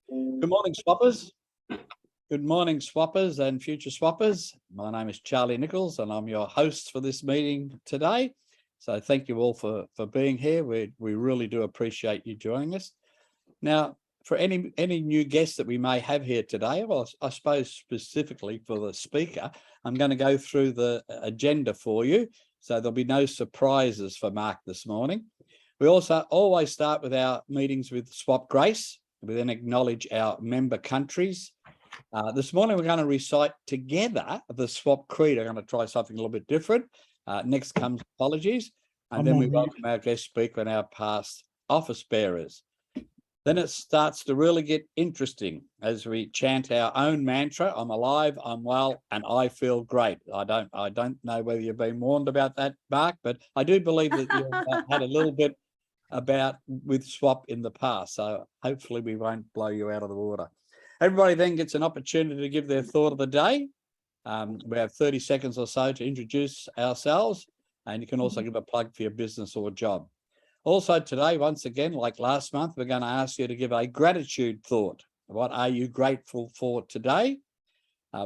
Good morning, swappers. Good morning, swappers and future swappers. My name is Charlie Nichols and I'm your host for this meeting today. So thank you all for being here. We really do appreciate you joining us. Now, for any new guests that we may have here today, well, I suppose specifically for the speaker, I'm going to go through the agenda for you. So there'll be no surprises for Mark this morning. We also always start with our meetings with Swap Grace. We then acknowledge our member countries. This morning, we're going to recite together the Swap Creed. I'm going to try something a little bit different. Next comes apologies. And then we welcome our guest speaker and our past office bearers. Then it starts to really get interesting as we chant our own mantra. I'm alive, I'm well, and I feel great. I don't know whether you've been warned about that, Mark, but I do believe that you've had a little bit about with Swap in the past. So hopefully we won't blow you out of the water. Everybody then gets an opportunity to give their thought of the day. We have 30 seconds or so to introduce ourselves, and you can also give a plug for your business or job. Also today, once again, like last month, we're going to ask you to give a gratitude thought. What are you grateful for today?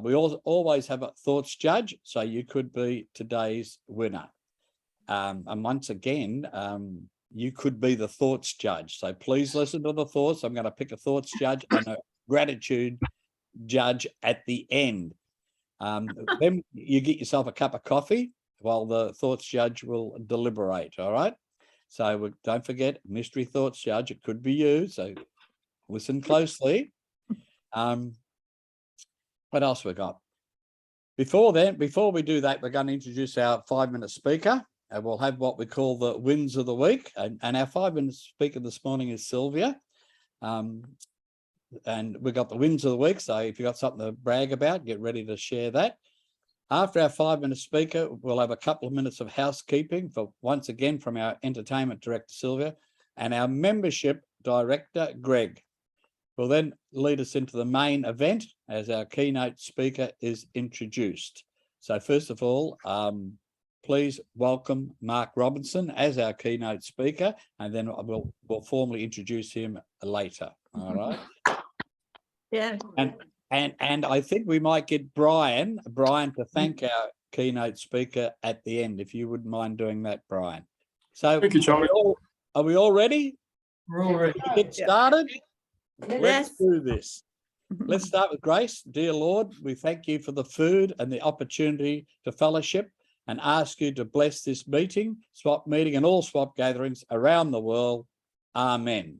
We always have a thoughts judge, so you could be today's winner. And once again, you could be the thoughts judge. So please listen to the thoughts. I'm going to pick a thoughts judge and a gratitude judge at the end. Then you get yourself a cup of coffee while the thoughts judge will deliberate. All right. So don't forget, mystery thoughts judge. It could be you. So listen closely. What else we got? Before we do that, we're going to introduce our 5-minute speaker. And we'll have what we call the wins of the week. And our 5-minute speaker this morning is Sylvia. And we've got the wins of the week. So if you've got something to brag about, get ready to share that. After our 5-minute speaker, we'll have a couple of minutes of housekeeping for once again from our entertainment director, Sylvia, and our membership director, Greg. Will then lead us into the main event as our keynote speaker is introduced. So first of all, please welcome Mark Robinson as our keynote speaker, and then we'll formally introduce him later. All right. Yeah. And I think we might get Brian to thank our keynote speaker at the end, if you wouldn't mind doing that, Brian. So thank you, Charlie. Are we all ready? We're all ready. Get started. Yes. Let's do this. Let's start with Grace. Dear Lord, we thank you for the food and the opportunity to fellowship, and ask you to bless this meeting, Swap meeting, and all Swap gatherings around the world. Amen.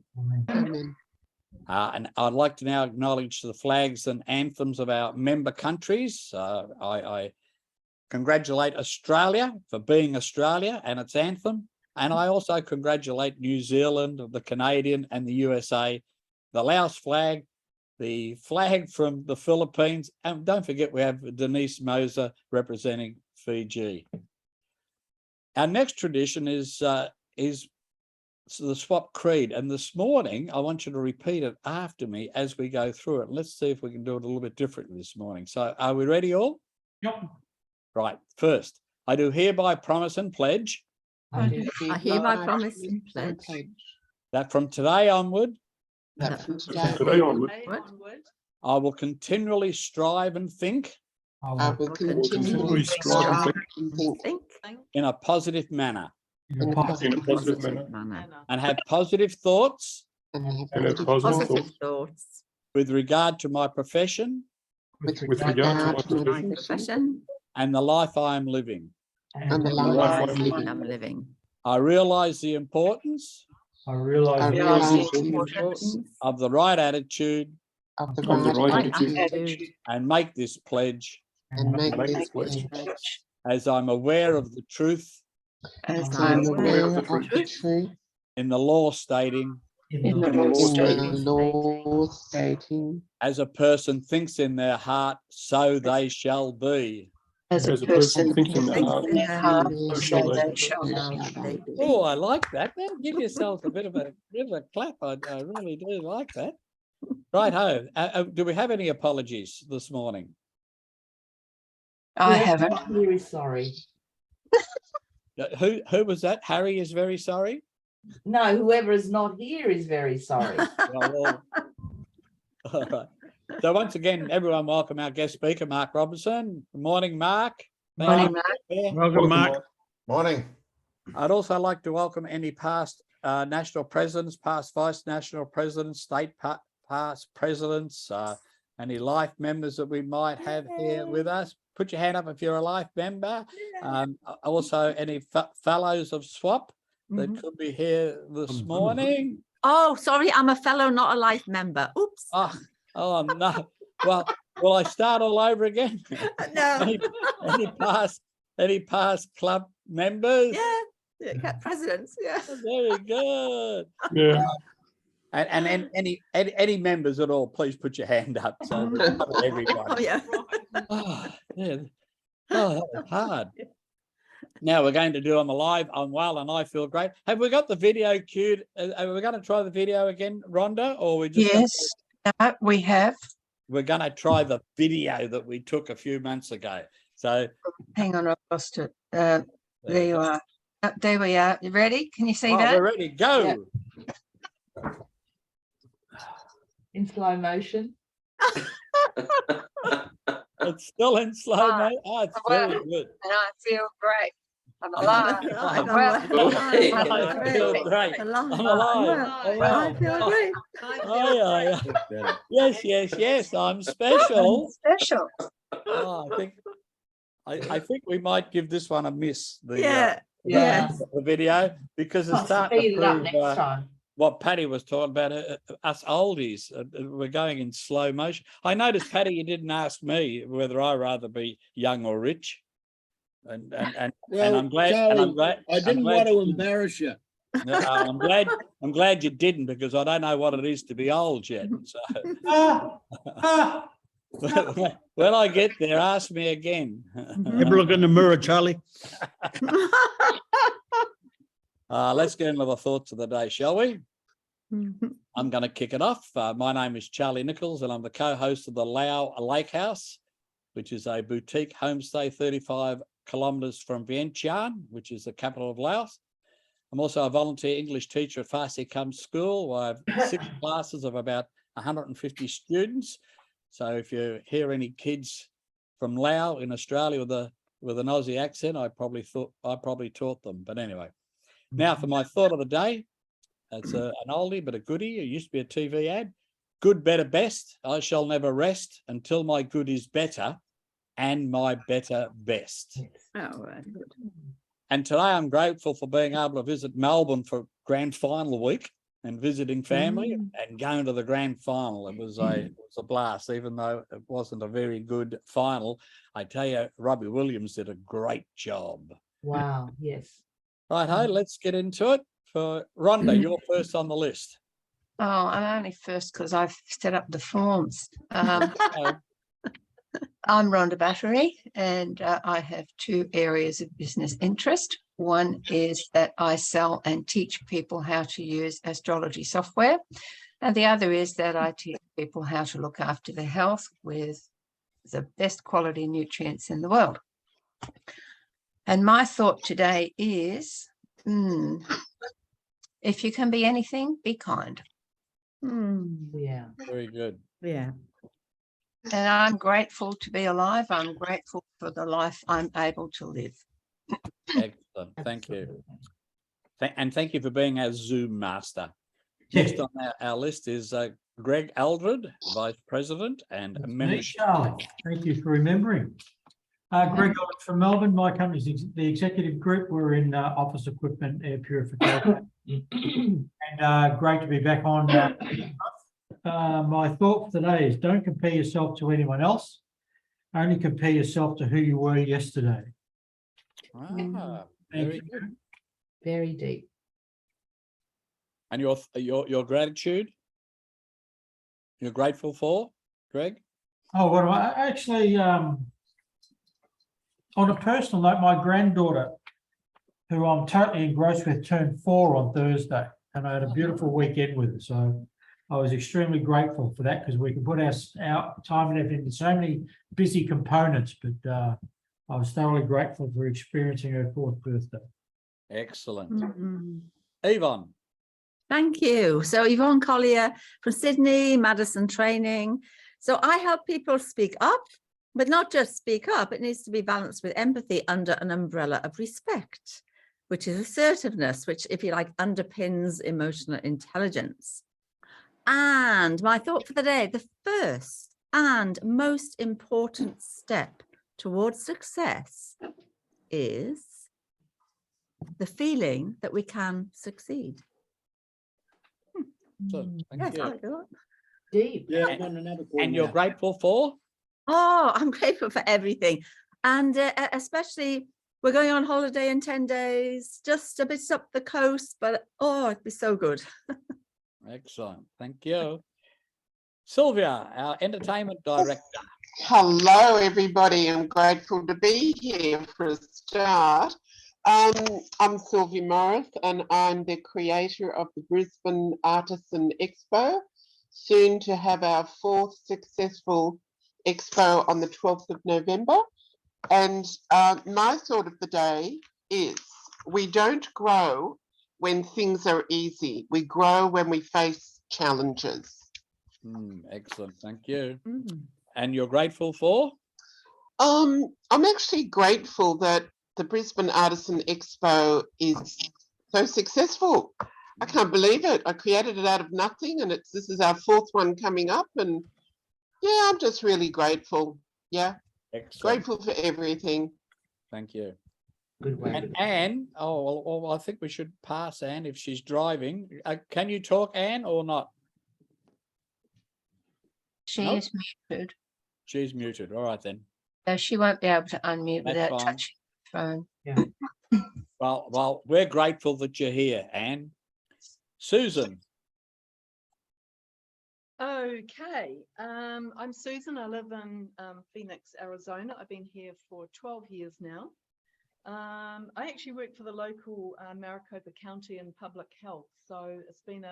Amen. And I'd like to now acknowledge the flags and anthems of our member countries. I congratulate Australia for being Australia and its anthem. And I also congratulate New Zealand, the Canadian and the USA, the Laos flag, the flag from the Philippines. And don't forget, we have Denise Moser representing Fiji. Our next tradition is the Swap Creed, and this morning I want you to repeat it after me as we go through it. Let's see if we can do it a little bit differently this morning. So are we ready all? Yep. Right. First, I do hereby promise and pledge I hereby promise and pledge that from today onward Today onward, I will continually strive and think I will continually strive and think in a positive manner in a positive manner and have positive thoughts and have positive positive thoughts thoughts with regard to my profession with regard to my my profession profession and the life I am living. and the life I'm living. I'm living. I realize the importance I realise The the importance importance of the right attitude of the right attitude attitude and make this pledge and make this pledge as I'm aware of the truth as I'm I'm aware aware of the truth in the law stating in the law stating as a person thinks in their heart, so they shall be. as a person thinks in their heart, so so shall they. they be. Oh, I like that. Now give yourself a bit of a clap. I really do like that. Right ho. Do we have any apologies this morning? I haven't. I'm very sorry. Who was that? Harry is very sorry. No, whoever is not here is very sorry. Well, All right. So once again, everyone welcome our guest speaker, Mark Robinson. Good morning, Mark. Thank Morning, you Mark. for being here. Welcome, Mark. Morning. I'd also like to welcome any past national presidents, past vice national presidents, state past presidents, any life members that we might have here with us. Put your hand up if you're a life member. Also, any fellows of SWAP that could be here this morning. Oh, sorry, I'm a fellow, not a life member. Oops. Oh no. Well, will I start all over again? No. Any past club members? Yeah, presidents. Yeah. Very good. Yeah. And any members at all, please put your hand up. So we cover everyone. Oh, yeah. Oh, yeah. Oh, that was hard. Now we're going to do them live. I'm well and I feel great. Have we got the video queued? Are we going to try the video again, Rhonda? Or we just Yes, we have. we're going to try the video that we took a few months ago. So Hang on, I've lost it. There you are. There we are. You ready? Can you see that? we're ready. Go. In slow motion. It's still in slow mo. Oh, it's Well, very good. And I feel great. I'm alive. I'm well. I feel great. I'm alive. I feel great. Oh, yeah. Yes. I'm special. Special. Oh, I think we might give this one a miss. Yeah. The video, because it's I'll starting speed to it up prove next time. what Patty was talking about. Us oldies, we're going in slow motion. I noticed, Patty, you didn't ask me whether I rather be young or rich, and Well, I'm glad. Charlie, I didn't want to you- embarrass you. No, I'm glad you didn't, because I don't know what it is to be old yet. So when I get there, ask me again. Have a look in the mirror, Charlie. Let's get into the thoughts of the day, shall we? I'm going to kick it off. My name is Charlie Nichols, and I'm the co-host of the Lao Lake House, which is a boutique homestay 35 kilometres from Vientiane, which is the capital of Laos. I'm also a volunteer English teacher at Farsi Kum School, where I have 6 classes of about 150 students. So if you hear any kids from Lao in Australia with an Aussie accent, I probably taught them. But anyway, now for my thought of the day. It's an oldie but a goodie. It used to be a TV ad. Good, better, best. I shall never rest until my good is better and my better best. Oh, right. Good. And today I'm grateful for being able to visit Melbourne for grand final week and visiting family and going to the grand final. It was a blast, even though it wasn't a very good final. I tell you, Robbie Williams did a great job. Wow. Yes. Right, hey, let's get into it. For Rhonda, you're first on the list. Oh, I'm only first because I've set up the forms. I'm Rhonda Battery, and I have 2 areas of business interest. One is that I sell and teach people how to use astrology software. And the other is that I teach people how to look after their health with the best quality nutrients in the world. And my thought today is, if you can be anything, be kind. Yeah. Very good. Yeah. And I'm grateful to be alive. I'm grateful for the life I'm able to live. Excellent. Thank you. And thank you for being our Zoom master. Next on our list is Greg Aldred, Vice President and Membership. Charlie, thank you for remembering. Greg Aldred from Melbourne. My company's the executive group. We're in office equipment, air purification. And great to be back on. My thought for today is don't compare yourself to anyone else. Only compare yourself to who you were yesterday. Very good. Very deep. And your gratitude? You're grateful for, Greg? Oh, what am I actually? On a personal note, my granddaughter, who I'm totally engrossed with, turned 4 on Thursday, and I had a beautiful weekend with her. So I was extremely grateful for that, because we can put our time and effort into so many busy components. But I was thoroughly grateful for experiencing her 4th birthday. Excellent. Yvonne. Thank you. So Yvonne Collier from Sydney, Madison Training. So I help people speak up, but not just speak up. It needs to be balanced with empathy under an umbrella of respect, which is assertiveness, which, if you like, underpins emotional intelligence. And my thought for the day, the first and most important step towards success is the feeling that we can succeed. So, Mm, thank Yes, I you. like that. Deep. Yeah, And- I'm on another call And you're now. grateful for? Oh, I'm grateful for everything. And especially, we're going on holiday in 10 days, just a bit up the coast, but oh, it'd be so good. Excellent. Thank you. Sylvia, our entertainment director. Hello, everybody. I'm grateful to be here for a start. I'm Sylvia Morris, and I'm the creator of the Brisbane Artisan Expo, soon to have our 4th successful expo on the 12th of November. And my thought of the day is we don't grow when things are easy. We grow when we face challenges. Excellent. Thank you. Mm. And you're grateful for? I'm actually grateful that the Brisbane Artisan Expo is so successful. I can't believe it. I created it out of nothing, and this is our 4th one coming up, and yeah, I'm just really grateful. Yeah, Excellent. grateful for everything. Thank you. Good way. And Anne, I think we should pass Anne if she's driving. Can you talk, Anne, or not? She Nope. is muted, She's muted. All right then. so she won't be able to unmute That's without fine. touching the phone. Well, we're grateful that you're here, Anne. Susan. Okay, I'm Susan. I live in Phoenix, Arizona. I've been here for 12 years now. I actually work for the local Maricopa County in public health, so it's been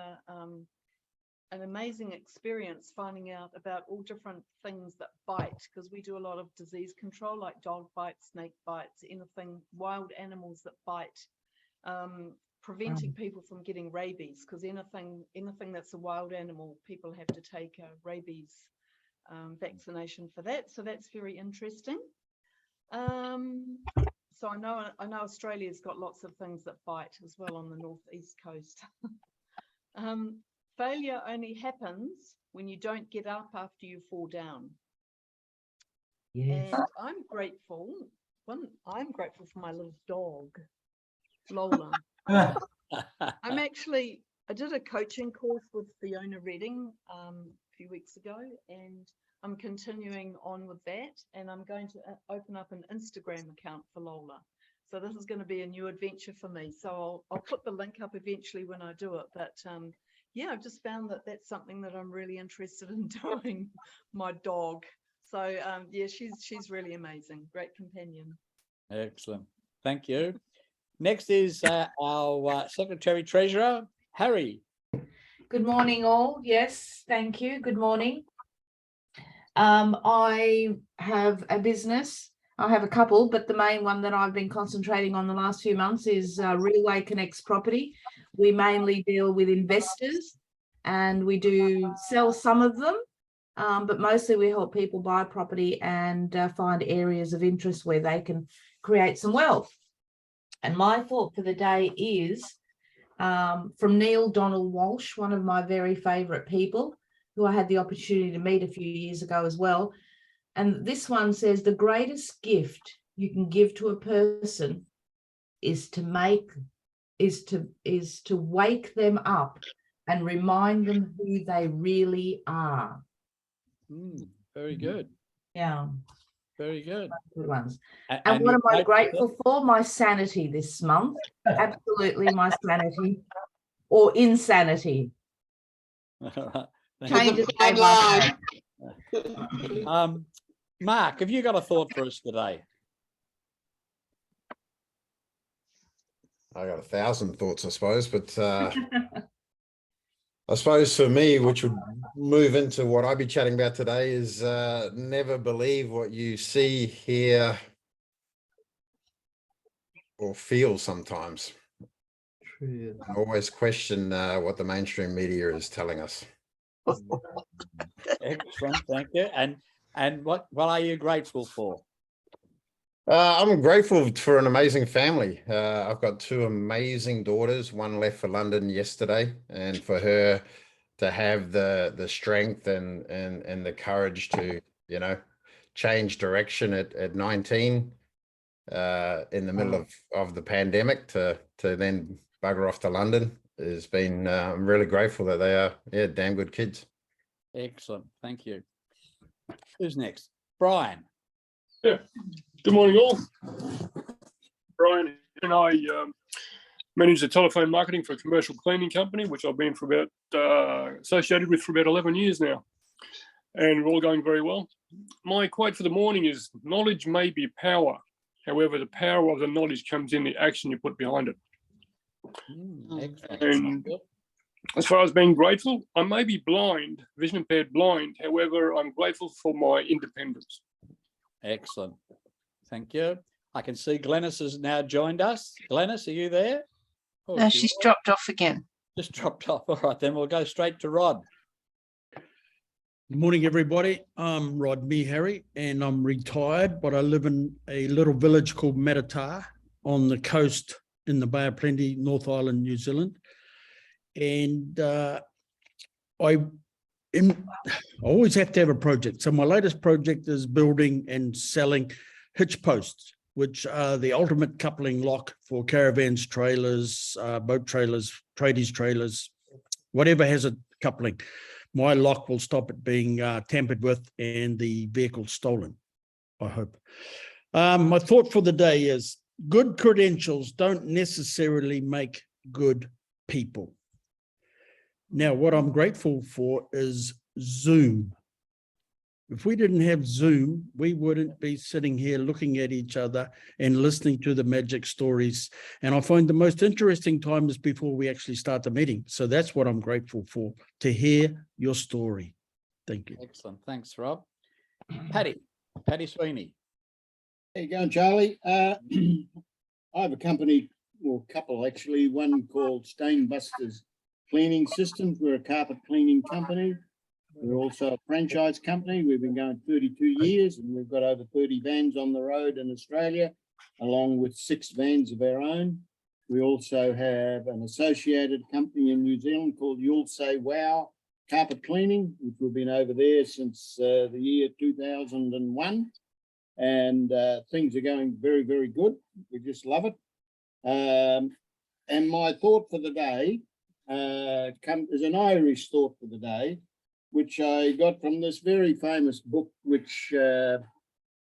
an amazing experience finding out about all different things that bite, because we do a lot of disease control, like dog bites, snake bites, anything, wild animals that bite. Preventing people from getting rabies, because anything that's a wild animal, people have to take a rabies vaccination for that. So that's very interesting. So I know Australia's got lots of things that bite as well on the northeast coast. Failure only happens when you don't get up after you fall down. Yes. And I'm grateful for my little dog, Lola. I did a coaching course with Fiona Redding a few weeks ago, and I'm continuing on with that, and I'm going to open up an Instagram account for Lola. So this is going to be a new adventure for me. So I'll put the link up eventually when I do it. But yeah, I've just found that that's something that I'm really interested in doing, my dog. So yeah, she's really amazing, great companion. Excellent. Thank you. Next is our Secretary Treasurer, Harry. Good morning, all. Yes, thank you. Good morning. I have a business. I have a couple, but the main one that I've been concentrating on the last few months is Realway Connects Property. We mainly deal with investors, and we do sell some of them, but mostly we help people buy property and find areas of interest where they can create some wealth. And my thought for the day is from Neil Donald Walsh, one of my very favourite people, who I had the opportunity to meet a few years ago as well. And this one says, the greatest gift you can give to a person is to wake them up and remind them who they really are. Very good. Yeah. Very good. Good ones. And And what am you're I grateful for? My sanity this month. Absolutely my sanity or insanity. grateful? Changes It's a fine day by line. day. Mark, have you got a thought for us today? I got 1,000 thoughts, I suppose, but I suppose for me, which would move into what I'd be chatting about today, is never believe what you see, hear, or feel sometimes. and always question what the mainstream media is telling us. Excellent, thank you. And what are you grateful for? I'm grateful for an amazing family. I've got two amazing daughters. One left for London yesterday, and for her to have the strength and the courage to, you know, change direction at 19 in the middle of the pandemic to then bugger off to London has been, I'm really grateful that they are, yeah, damn good kids. Excellent, thank you. Who's next? Brian. Yeah. Good morning, all. Brian and I manage the telephone marketing for a commercial cleaning company, which I've been for about associated with for about 11 years now, and we're all going very well. My quote for the morning is, knowledge may be power. However, the power of the knowledge comes in the action you put behind it. Excellent. And as far as being grateful, I may be blind, vision impaired blind. However, I'm grateful for my independence. Excellent. Thank you. I can see Glenys has now joined us. Glenys, are you there? Oh, No, she she's was. dropped off again. Just dropped off. All right, then we'll go straight to Rod. Good morning, everybody. I'm Rod Meharry, and I'm retired, but I live in a little village called Matatar on the coast in the Bay of Plenty, North Island, New Zealand. And I always have to have a project. So my latest project is building and selling hitch posts, which are the ultimate coupling lock for caravans, trailers, boat trailers, tradies trailers, whatever has a coupling. My lock will stop it being tampered with and the vehicle stolen, I hope. My thought for the day is good credentials don't necessarily make good people. Now, what I'm grateful for is Zoom. If we didn't have Zoom, we wouldn't be sitting here looking at each other and listening to the magic stories. And I find the most interesting time is before we actually start the meeting. So that's what I'm grateful for, to hear your story. Thank you. Excellent. Thanks, Rob. Paddy Sweeney. How you going, Charlie? I have a company, or a couple actually, one called Stainbusters Cleaning Systems. We're a carpet cleaning company. We're also a franchise company. We've been going 32 years, and we've got over 30 vans on the road in Australia, along with 6 vans of our own. We also have an associated company in New Zealand called You'll Say Wow Carpet Cleaning, which we've been over there since the year 2001. And things are going very, very good. We just love it. And my thought for the day is an Irish thought for the day, which I got from this very famous book, which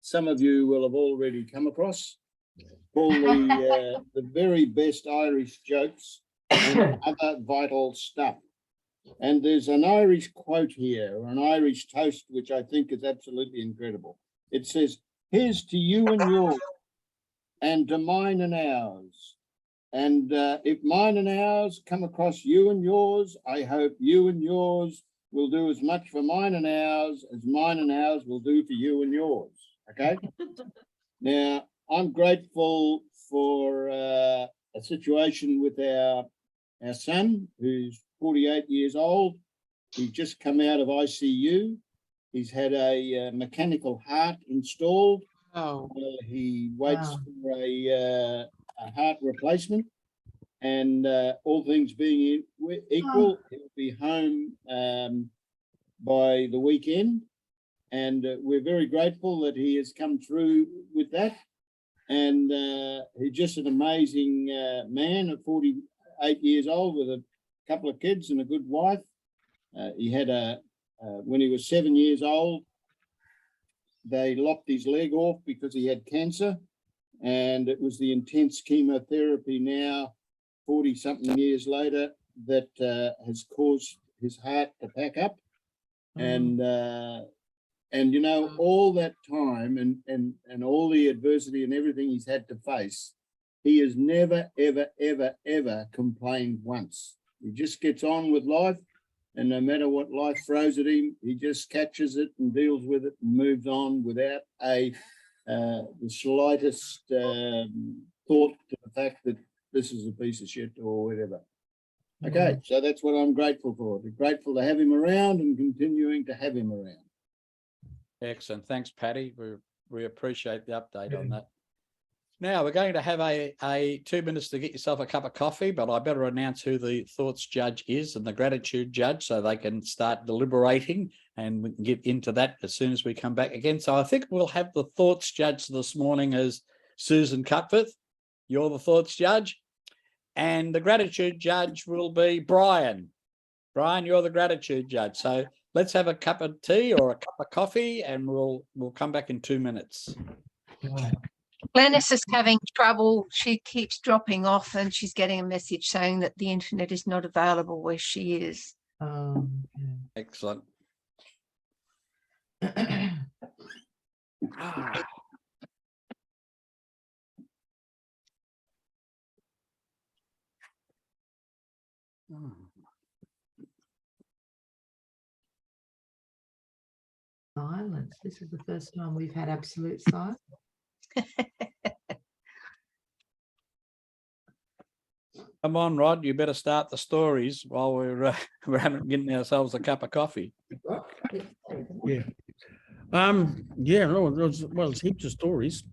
some of you will have already come across, called The Very Best Irish Jokes and Other Vital Stuff. And there's an Irish quote here, or an Irish toast, which I think is absolutely incredible. It says, "Here's to you and yours, and to mine and ours. And if mine and ours come across you and yours, I hope you and yours will do as much for mine and ours as mine and ours will do for you and yours." Okay. Now, I'm grateful for a situation with our son, who's 48 years old. He's just come out of ICU. He's had a mechanical heart installed. Oh, He waits Wow. for a heart replacement. And all things being equal, he'll be home by the weekend. And we're very grateful that he has come through with that. And he's just an amazing man at 48 years old with a couple of kids and a good wife. He had when he was 7 years old, they lopped his leg off because he had cancer. And it was the intense chemotherapy now, 40-something years later, that has caused his heart to pack up. And you know, all that time and all the adversity and everything he's had to face, he has never, ever, ever, ever complained once. He just gets on with life, and no matter what life throws at him, he just catches it and deals with it and moves on without the slightest thought to the fact that this is a piece of shit or whatever. Okay, so that's what I'm grateful for. We're grateful to have him around and continuing to have him around. Excellent. Thanks, Patty. We appreciate the update on that. Now we're going to have a 2 minutes to get yourself a cup of coffee, but I better announce who the thoughts judge is and the gratitude judge so they can start deliberating, and we can get into that as soon as we come back again. So I think we'll have the thoughts judge this morning as Susan Cutforth. You're the thoughts judge. And the gratitude judge will be Brian. Brian, you're the gratitude judge. So let's have a cup of tea or a cup of coffee, and we'll come back in 2 minutes. Glenys is having trouble. She keeps dropping off and she's getting a message saying that the internet is not available where she is. Excellent. Silence. This is the first time we've had absolute silence. Come on, Rod, you better start the stories while we're getting ourselves a cup of coffee. Yeah. Yeah, no, it's heaps of stories.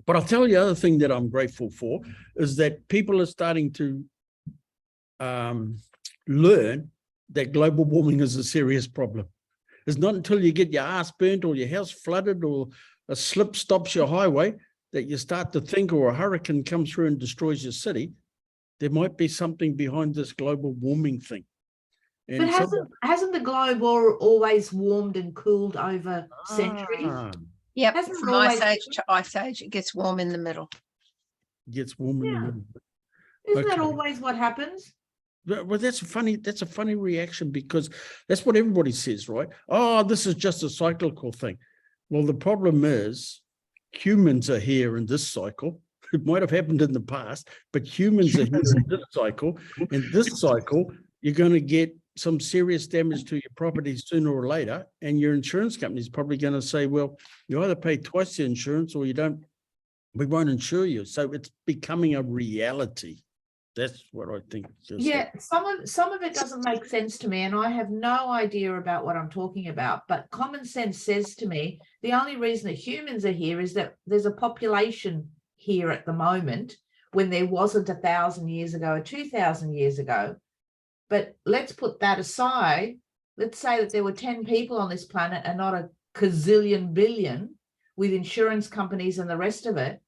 But I'll tell you the other thing that I'm grateful for is that people are starting to learn that global warming is a serious problem. It's not until you get your ass burnt or your house flooded or a slip stops your highway that you start to think, or a hurricane comes through and destroys your city, there might be something behind this global warming thing. But hasn't the globe always warmed and cooled over centuries? Yep, Hasn't it from ice always- age to ice age, it gets warm in the middle. Gets warm in the Yeah. middle. Isn't that Okay. always what happens? Well, that's a funny reaction, because that's what everybody says, right? Oh, this is just a cyclical thing. Well, the problem is humans are here in this cycle. It might have happened in the past, but humans are here in this cycle. In this cycle, you're going to get some serious damage to your property sooner or later, and your insurance company is probably going to say, well, you either pay twice the insurance or you don't, we won't insure you. So it's becoming a reality. That's what I think. Yeah, some of it doesn't make sense to me, and I have no idea about what I'm talking about. But common sense says to me the only reason that humans are here is that there's a population here at the moment when there wasn't 1,000 years ago or 2,000 years ago. But let's put that aside. Let's say that there were 10 people on this planet and not a gazillion billion with insurance companies and the rest of it.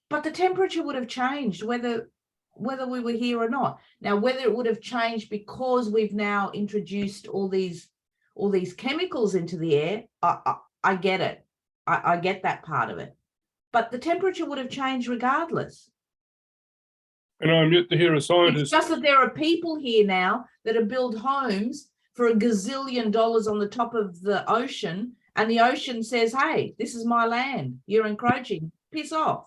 But the temperature would have changed whether we were here or not. Now, whether it would have changed because we've now introduced all these chemicals into the air, I get it. I get that part of it. But the temperature would have changed regardless. And I'm yet to hear a It's scientist. just that there are people here now that have built homes for $1 gazillion on the top of the ocean, and the ocean says, hey, this is my land. You're encroaching. Piss off.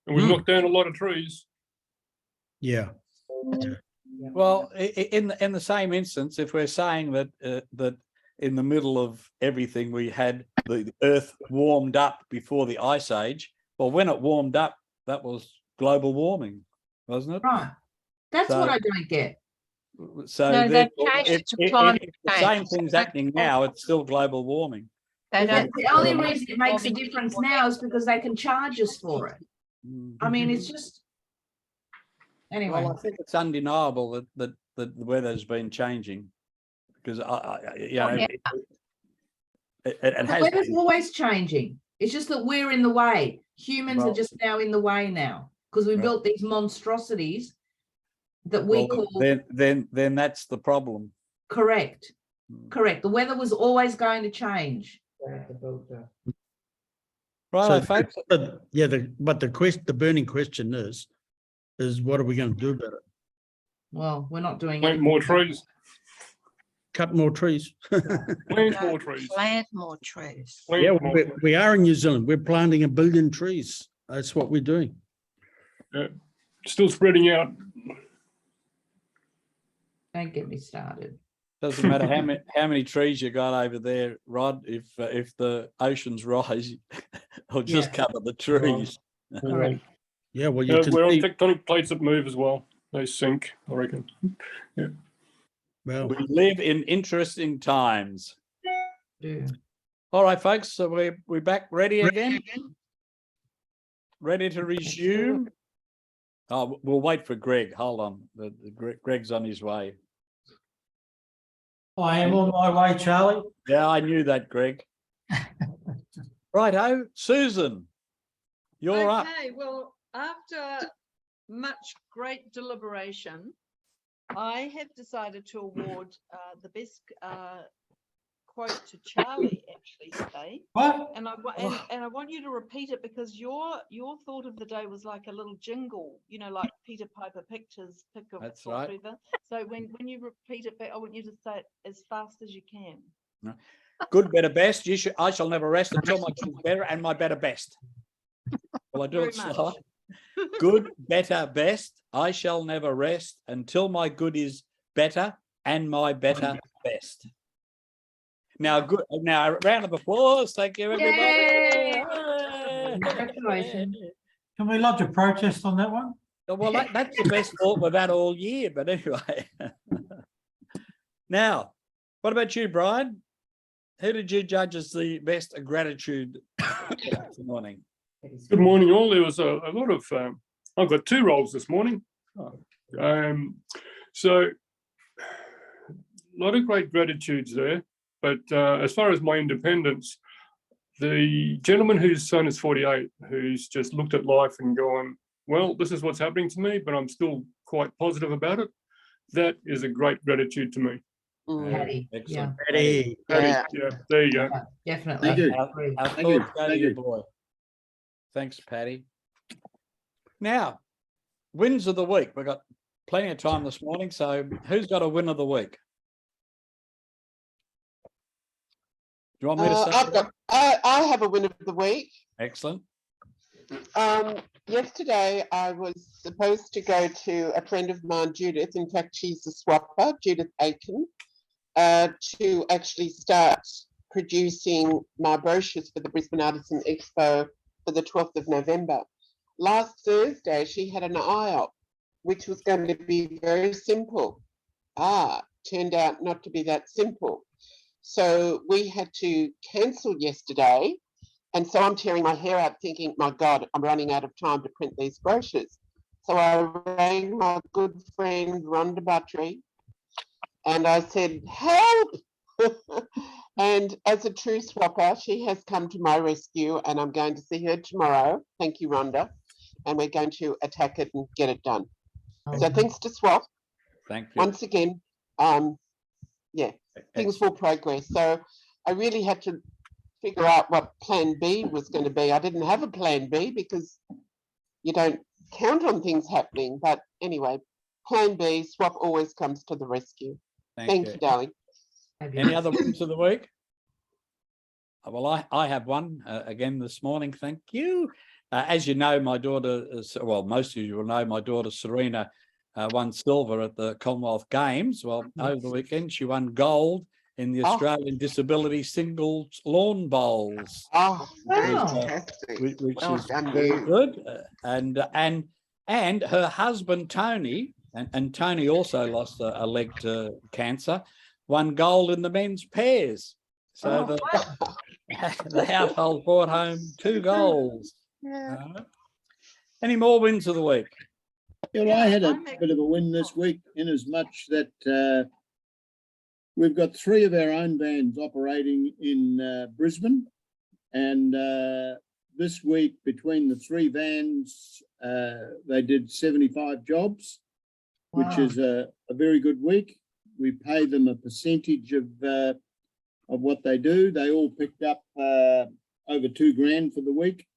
And we've knocked down a lot of trees. Yeah. Well, in the same instance, if we're saying that that in the middle of everything we had the Earth warmed up before the Ice Age, well, when it warmed up, that was global warming, wasn't it? Right. That's So- what I don't get. So No, they've therefore, changed it to if climate the same change. thing's happening now, it's still global warming. They The don't. only reason it makes a difference now is because they can charge us for it. I mean, it's just, anyway. Well, I think it's undeniable that the weather's been changing, because Yeah. it The has weather's been. always changing. It's just that we're in the way. Humans are Well- just now in the way now because we Right. built these monstrosities that we Well, call then that's the problem. correct. Mm. Correct. The weather was always going to change. Right, folks. But yeah, the burning question is what are we going to do about it? Well, we're not doing Plant it. more trees. Cut more trees. Plant more trees. Plant more trees. Plant Yeah, more trees. we are in New Zealand. We're planting 1 billion trees. That's what we're doing. Still spreading out. Don't get me started. Doesn't matter how many trees you got over there, Rod. If the oceans rise, it'll just Yeah. cover the trees. Correct. Yeah, well, you Yeah, can we're on see, tectonic plates that move as well. They sink, I reckon. well, We live in interesting times. Yeah. All right, folks, so we're back ready again? Ready to resume? Oh, we'll wait for Greg. Hold on. Greg's on his way. I am on my way, Charlie. Yeah, I knew that, Greg. Righto, Susan, you're up. Okay, well, after much great deliberation, I have decided to award the best quote to Charlie actually today. What? And I want you to repeat it because your thought of the day was like a little jingle, you know, like Peter Piper picked his pick of That's right. whatever. So when you repeat it back, I want you to say it as fast as you can. Good, better, best. I shall never rest until my good's better and my better best. Will I do Very it much. slow? Good, better, best. I shall never rest until my good is better and my better best. Now, good. Now, a round of applause. Thank you, everybody. Yay! Congratulations. Can we lodge a protest on that one? Well, that's the best thought we've had all year. But anyway, now, what about you, Brian? Who did you judge as the best gratitude this morning? Good morning, all. There was a lot of, I've got 2 roles this morning. So, a lot of great gratitudes there. But as far as my independence, the gentleman whose son is 48, who's just looked at life and gone, well, this is what's happening to me, but I'm still quite positive about it. That is a great gratitude to me. Patty, Excellent. Eddie, Patty, Yeah. yeah, there you go. Definitely. Thank you. Agree. Our Thank you. thoughts go to Thank you, you. boy. Thanks, Patty. Now, wins of the week. We've got plenty of time this morning. So who's got a win of the week? Do you want me to say? I have a win of the week. Excellent. Yesterday, I was supposed to go to a friend of mine, Judith. In fact, she's a swapper, Judith Aiken, to actually start producing my brochures for the Brisbane Artisan Expo for the 12th of November. Last Thursday, she had an IOP, which was going to be very simple. Turned out not to be that simple. So we had to cancel yesterday. And so I'm tearing my hair out thinking, my God, I'm running out of time to print these brochures. So I rang my good friend, Rhonda Buttery, and I said, help! And as a true swapper, she has come to my rescue and I'm going to see her tomorrow. Thank you, Rhonda. And we're going to attack it and get it done. So thanks to Swap, Thank you. once again, things will progress. So I really had to figure out what plan B was going to be. I didn't have a plan B because you don't count on things happening. But anyway, plan B, Swap always comes to the rescue. Thank you, darling. Any other wins of the week? Well, I have one again this morning. Thank you. As you know, my daughter, most of you will know, my daughter Serena won silver at the Commonwealth Games. Well, over the weekend, she won gold in the Australian Disability Singles Lawn Bowls. Oh, Wow. fantastic. Which Well is done, very you. good. And her husband, Tony, and Tony also lost a leg to cancer, won gold in the men's pairs. So the household brought home 2 golds. Any more wins of the week? Yeah, well, I had a bit of a win this week in as much that we've got 3 of our own vans operating in Brisbane. And this week, between the 3 vans, they did 75 jobs, which is a very good week. We pay them a percentage of what they do. They all picked up over $2,000 for the week.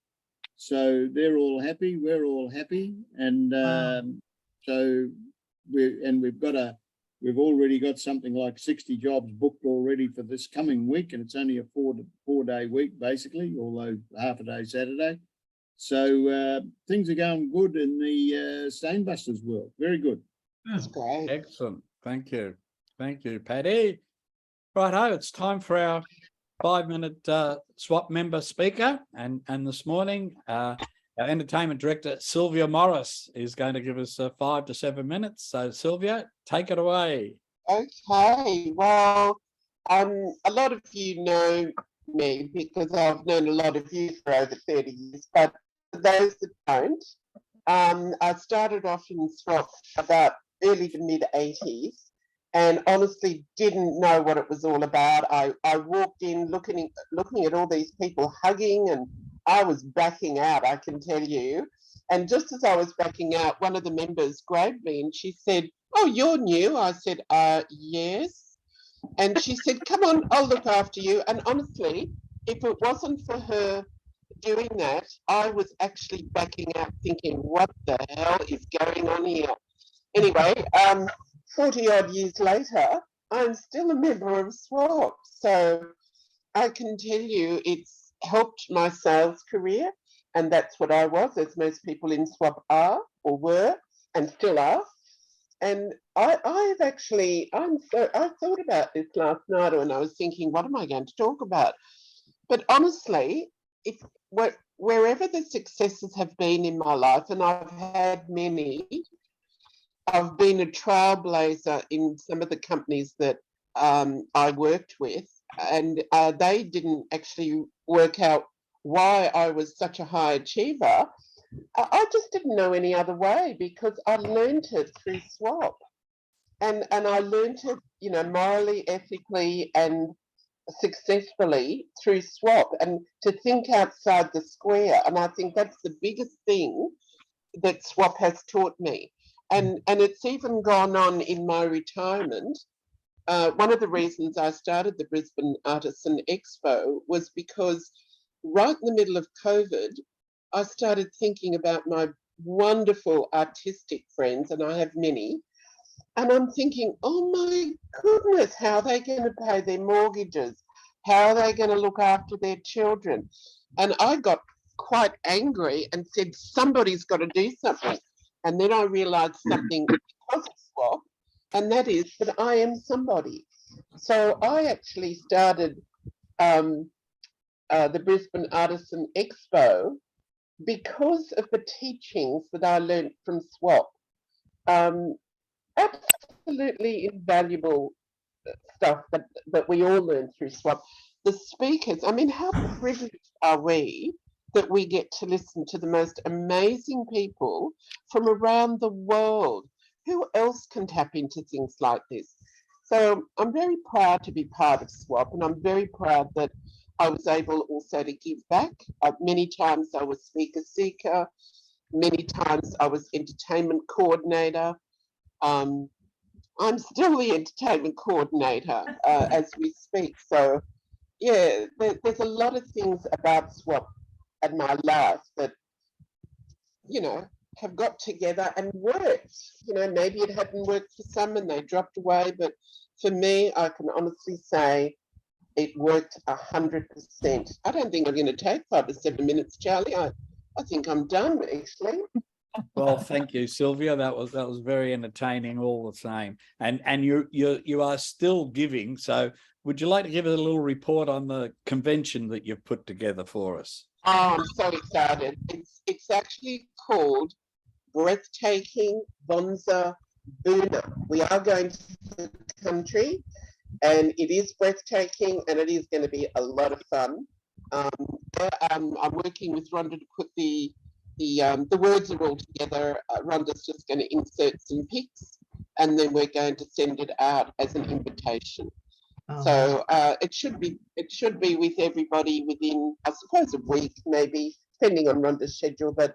So they're all happy, we're all happy. And so we've already got something like 60 jobs booked already for this coming week, and it's only a 4-day week basically, although half a day Saturday. So things are going good in the Stainbusters world. Very good. That's great. Excellent. Thank you. Thank you, Patty. Righto, it's time for our 5-minute swap member speaker. And this morning, Our entertainment director, Sylvia Morris, is going to give us 5 to 7 minutes. So Sylvia, take it away. Okay, well, a lot of you know me because I've known a lot of you for over 30 years, but for those that don't, I started off in SWAP about early to mid 80s and honestly didn't know what it was all about. I walked in looking at all these people hugging and I was backing out, I can tell you. And just as I was backing out, one of the members grabbed me and she said, "Oh, you're new." I said, yes. And she said, "Come on, I'll look after you." And honestly, if it wasn't for her doing that, I was actually backing out thinking, what the hell is going on here? Anyway, 40 odd years later, I'm still a member of SWAP. So I can tell you it's helped my sales career. And that's what I was, as most people in SWAP are or were and still are. And I thought about this last night when I was thinking, what am I going to talk about? But honestly, wherever the successes have been in my life, and I've had many, I've been a trailblazer in some of the companies that I worked with, and they didn't actually work out why I was such a high achiever. I just didn't know any other way because I learned it through SWAP. And I learned it, you know, morally, ethically, and successfully through SWAP, and to think outside the square. And I think that's the biggest thing that SWAP has taught me. And it's even gone on in my retirement. One of the reasons I started the Brisbane Artisan Expo was because right in the middle of COVID, I started thinking about my wonderful artistic friends, and I have many, and I'm thinking, oh my goodness, how are they going to pay their mortgages? How are they going to look after their children? And I got quite angry and said, somebody's got to do something. And then I realized something because of SWAP, and that is that I am somebody. So I actually started the Brisbane Artisan Expo because of the teachings that I learned from SWAP. Absolutely invaluable stuff that we all learn through SWAP. The speakers, I mean, how privileged are we that we get to listen to the most amazing people from around the world? Who else can tap into things like this? So I'm very proud to be part of SWAP, and I'm very proud that I was able also to give back. Many times I was speaker seeker, many times I was entertainment coordinator. I'm still the entertainment coordinator as we speak. So yeah, there's a lot of things about SWAP and my life that, you know, have got together and worked. You know, maybe it hadn't worked for some and they dropped away, but for me, I can honestly say it worked 100%. I don't think I'm going to take 5 to 7 minutes, Charlie. I think I'm done, actually. Well, thank you, Sylvia. That was very entertaining all the same. And you are still giving. So would you like to give us a little report on the convention that you've put together for us? Oh, I'm so excited. It's actually called Breathtaking Bonza Boona. We are going to the country, and it is breathtaking, and it is going to be a lot of fun. I'm working with Rhonda to put the words are all together. Rhonda's just going to insert some pics, and then we're going to send it out as an invitation. So it should be with everybody within, I suppose, a week, maybe, depending on Rhonda's schedule. But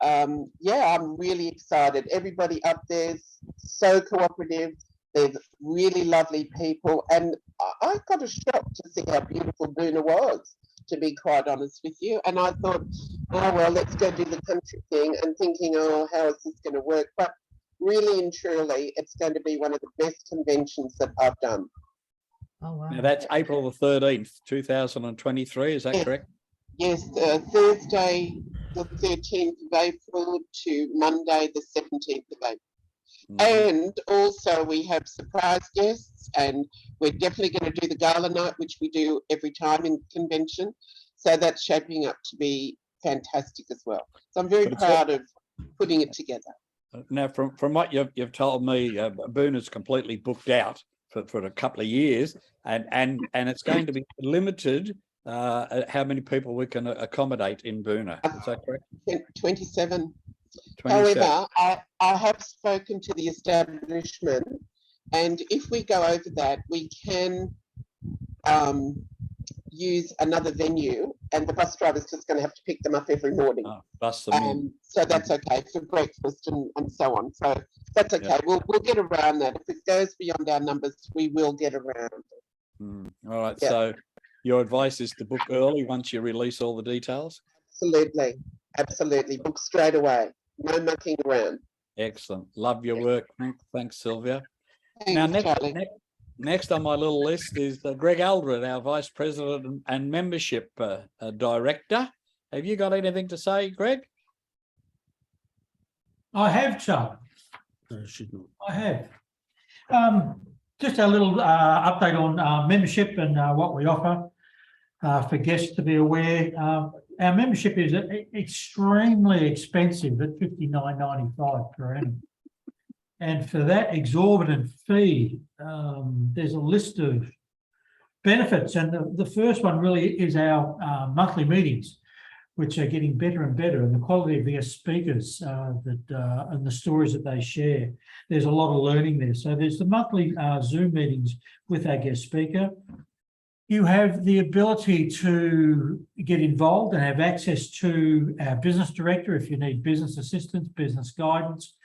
yeah, I'm really excited. Everybody up there's so cooperative. They're really lovely people, and I got a shock to see how beautiful Boona was, to be quite honest with you. And I thought, oh well, let's go do the country thing, and thinking, oh, how is this going to work? But really and truly, it's going to be one of the best conventions that I've done. Oh, wow. Now that's April the 13th, 2023. Is that correct? Yes, Thursday the 13th of April to Monday the 17th of April. And also we have surprise guests, and we're definitely going to do the gala night, which we do every time in convention. So that's shaping up to be fantastic as well. So I'm very But it's proud of putting it together. Now, from what you've told me, Boona's completely booked out for a couple of years, and it's going to be limited how many people we can accommodate in Boona. Is that correct? 27. 27. However, I have spoken to the establishment, and if we go over that, we can use another venue, and the bus driver's just going to have to pick them up every morning. Bus them in. So that's okay for breakfast and so on. So that's okay. Yeah. We'll get around that. If it goes beyond our numbers, we will get around it. All right. Yeah. So your advice is to book early once you release all the details. Absolutely, absolutely. Book straight away. No mucking around. Excellent. Love your work. Thanks, Sylvia. Thanks, Now, Charlie. next on my little list is Greg Aldred, our Vice President and Membership Director. Have you got anything to say, Greg? I have, Charlie. No, she's not. I have. Just a little update on membership and what we offer for guests to be aware. Our membership is extremely expensive at $59.95 per annum. And for that exorbitant fee, there's a list of benefits. And the first one really is our monthly meetings, which are getting better and better, and the quality of their speakers and the stories that they share. There's a lot of learning there. So there's the monthly Zoom meetings with our guest speaker. You have the ability to get involved and have access to our business director if you need business assistance, business guidance,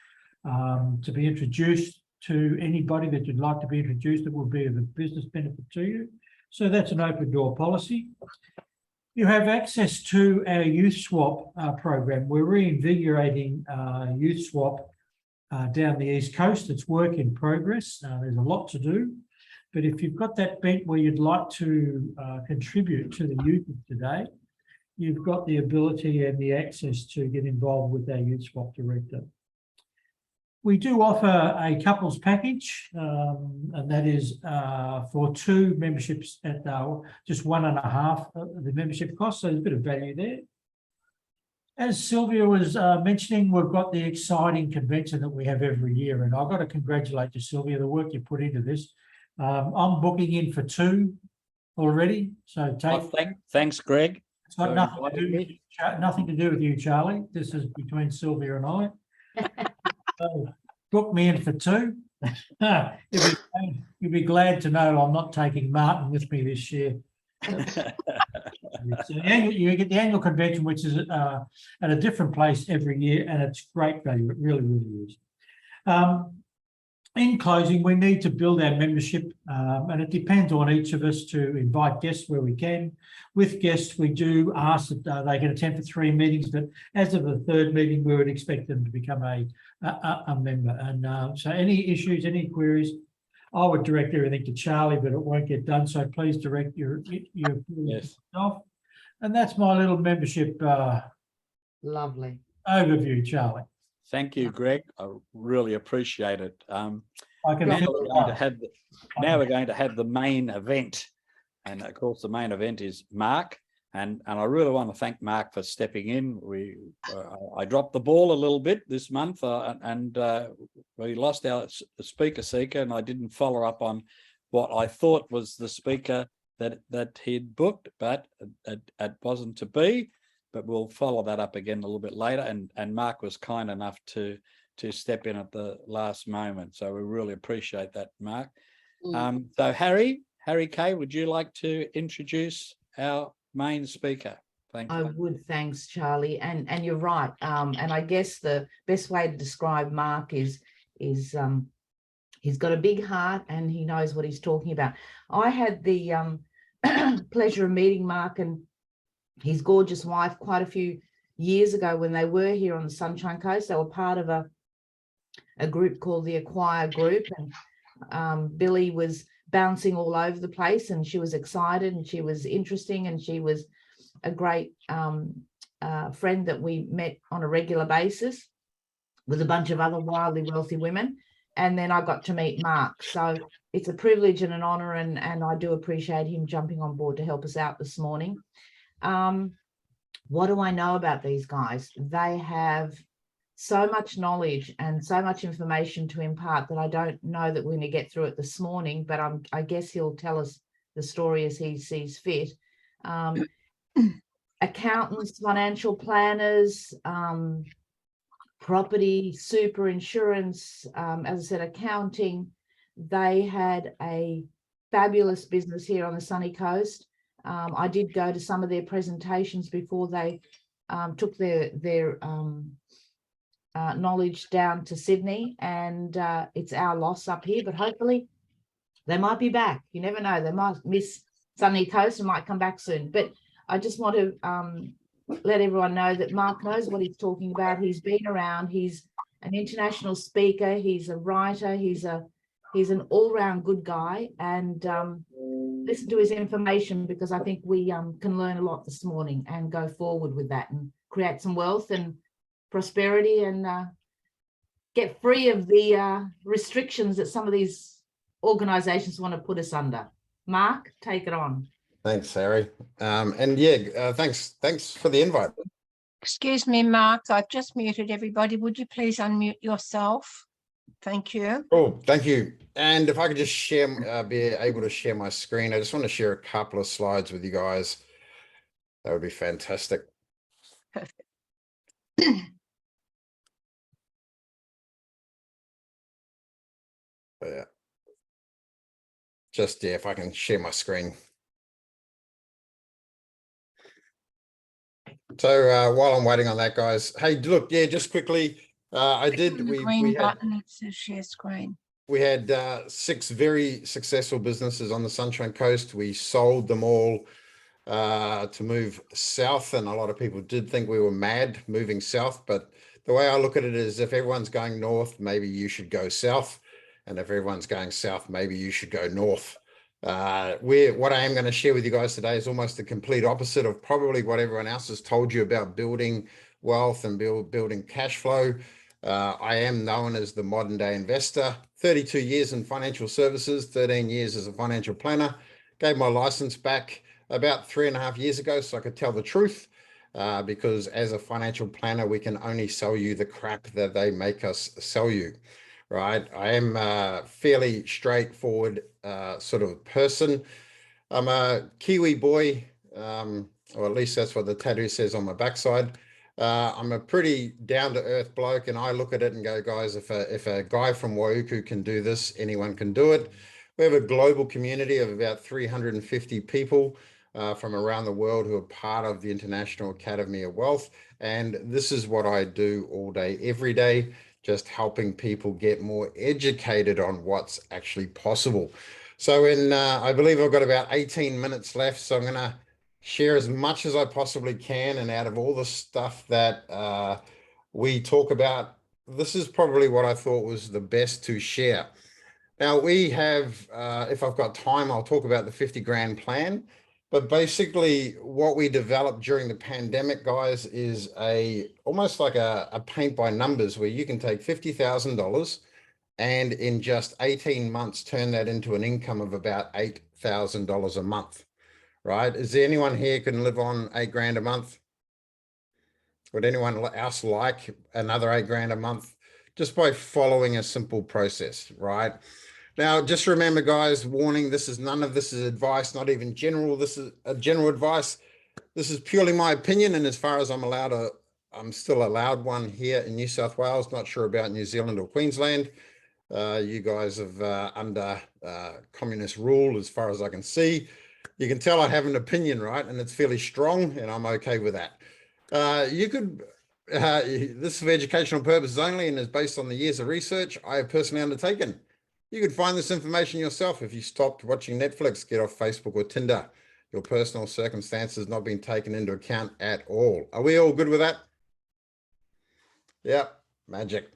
to be introduced to anybody that you'd like to be introduced that will be of a business benefit to you. So that's an open door policy. You have access to our Youth Swap program. We're reinvigorating Youth Swap down the East Coast. It's work in progress. There's a lot to do. But if you've got that bent where you'd like to contribute to the youth of today, you've got the ability and the access to get involved with our Youth Swap director. We do offer a couples package, and that is for 2 memberships at just 1.5 of the membership cost. So there's a bit of value there. As Sylvia was mentioning, we've got the exciting convention that we have every year, and I've got to congratulate you, Sylvia, the work you put into this. I'm booking in for 2 already. So thanks, Greg. It's got nothing to do with you, Charlie. This is between Sylvia and I. So book me in for 2. You'll be glad to know I'm not taking Martin with me this year. So you get the annual convention, which is at a different place every year, and it's great value. It really, really is. In closing, we need to build our membership, and it depends on each of us to invite guests where we can. With guests, we do ask that they can attend for 3 meetings, but as of the 3rd meeting, we would expect them to become a member. And so any issues, any queries, I would direct everything to Charlie, but it won't get done. So please direct your Yes. yourself. And that's my little membership Lovely. overview, Charlie. Thank you, Greg. I really appreciate it. I can Now feel we're it. going to have the main event, and of course the main event is Mark, and I really want to thank Mark for stepping in. I dropped the ball a little bit this month, and we lost our speaker seeker, and I didn't follow up on what I thought was the speaker that he'd booked, but it wasn't to be. But we'll follow that up again a little bit later. And Mark was kind enough to step in at the last moment. So we really appreciate that, Mark. So Harry Kay, would you like to introduce our main speaker? Thank you. I would, thanks, Charlie. And you're right. And I guess the best way to describe Mark is he's got a big heart and he knows what he's talking about. I had the pleasure of meeting Mark and his gorgeous wife quite a few years ago when they were here on the Sunshine Coast. They were part of a group called the Acquire Group, and Billy was bouncing all over the place, and she was excited and she was interesting, and she was a great friend that we met on a regular basis with a bunch of other wildly wealthy women. And then I got to meet Mark. So it's a privilege and an honour, and I do appreciate him jumping on board to help us out this morning. what do I know about these guys? They have so much knowledge and so much information to impart that I don't know that we're going to get through it this morning, but I guess he'll tell us the story as he sees fit. Accountants, financial planners, property, super insurance, as I said, accounting. They had a fabulous business here on the sunny coast. I did go to some of their presentations before they took their knowledge down to Sydney, and it's our loss up here, but hopefully they might be back. You never know, they might miss sunny coast and might come back soon. But I just want to let everyone know that Mark knows what he's talking about. He's been around, he's an international speaker, he's a writer, he's an all-round good guy, and listen to his information, because I think we can learn a lot this morning and go forward with that and create some wealth and prosperity and get free of the restrictions that some of these organizations want to put us under. Mark, take it on. Thanks, Harry. And yeah, thanks for the invite. Excuse me, Mark, I've just muted everybody. Would you please unmute yourself? Thank you. Oh, thank you. And if I could just share, be able to share my screen, I just want to share a couple of slides with you guys. That would be fantastic. Perfect. Yeah. Just, yeah, if I can share my screen. So while I'm waiting on that, guys, hey, look, yeah, just quickly, On the green button, it says share screen. We had 6 very successful businesses on the Sunshine Coast. We sold them all to move south, and a lot of people did think we were mad moving south, but the way I look at it is, if everyone's going north, maybe you should go south, and if everyone's going south, maybe you should go north. What I am going to share with you guys today is almost the complete opposite of probably what everyone else has told you about building wealth and building cash flow. I am known as the modern day investor, 32 years in financial services, 13 years as a financial planner. Gave my license back about 3.5 years ago so I could tell the truth, because as a financial planner, we can only sell you the crap that they make us sell you, right? I am a fairly straightforward sort of person. I'm a Kiwi boy, or at least that's what the tattoo says on my backside. I'm a pretty down-to-earth bloke, and I look at it and go, guys, if a guy from Waiuku can do this, anyone can do it. We have a global community of about 350 people from around the world who are part of the International Academy of Wealth. And this is what I do all day, every day, just helping people get more educated on what's actually possible. So I believe I've got about 18 minutes left, so I'm going to share as much as I possibly can. And out of all the stuff that we talk about, this is probably what I thought was the best to share. Now we have, if I've got time, I'll talk about the 50 grand plan. But basically what we developed during the pandemic, guys, is almost like a paint by numbers, where you can take $50,000 and in just 18 months, turn that into an income of about $8,000 a month. Right? Is there anyone here can live on 8 grand a month? Would anyone else like another 8 grand a month? Just by following a simple process, right? Now, just remember, guys, warning, none of this is advice, not even general. This is a general advice. This is purely my opinion. And as far as I'm still allowed one here in New South Wales, not sure about New Zealand or Queensland. You guys have under communist rule, as far as I can see. You can tell I have an opinion, right? And it's fairly strong, and I'm okay with that. This is for educational purposes only and is based on the years of research I have personally undertaken. You could find this information yourself if you stopped watching Netflix, get off Facebook or Tinder. Your personal circumstances not being taken into account at all. Are we all good with that? Yeah, magic.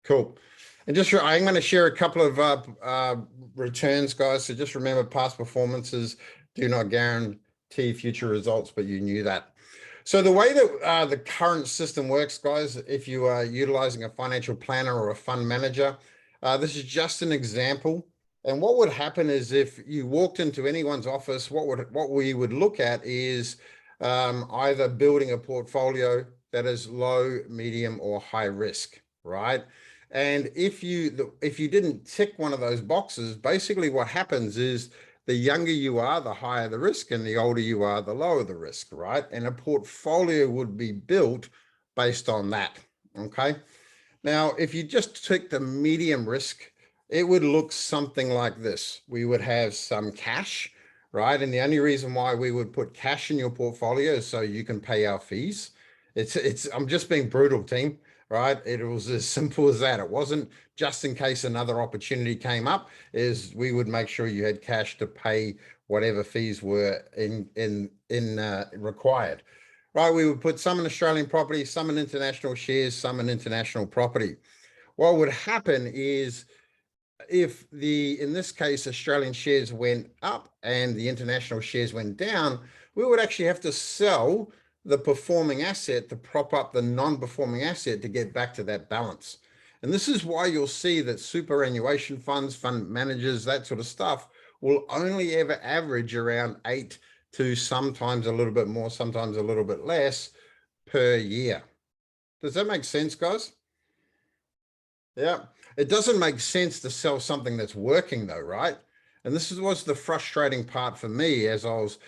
Cool. And I'm going to share a couple of returns, guys. So just remember, past performances do not guarantee future results, but you knew that. So the way that the current system works, guys, if you are utilizing a financial planner or a fund manager, this is just an example. And what would happen is if you walked into anyone's office, what we would look at is either building a portfolio that is low, medium, or high risk, right? And if you didn't tick one of those boxes, basically what happens is the younger you are, the higher the risk, and the older you are, the lower the risk, right? And a portfolio would be built based on that, okay? Now, if you just took the medium risk, it would look something like this. We would have some cash, right? And the only reason why we would put cash in your portfolio is so you can pay our fees. I'm just being brutal, team, right? It was as simple as that. It wasn't just in case another opportunity came up, is we would make sure you had cash to pay whatever fees were required, right? We would put some in Australian property, some in international shares, some in international property. What would happen is if in this case, Australian shares went up and the international shares went down, we would actually have to sell the performing asset to prop up the non-performing asset to get back to that balance. And this is why you'll see that superannuation funds, fund managers, that sort of stuff will only ever average around 8 to sometimes a little bit more, sometimes a little bit less per year. Does that make sense, guys? Yeah. It doesn't make sense to sell something that's working though, right? And this was the frustrating part for me as I was,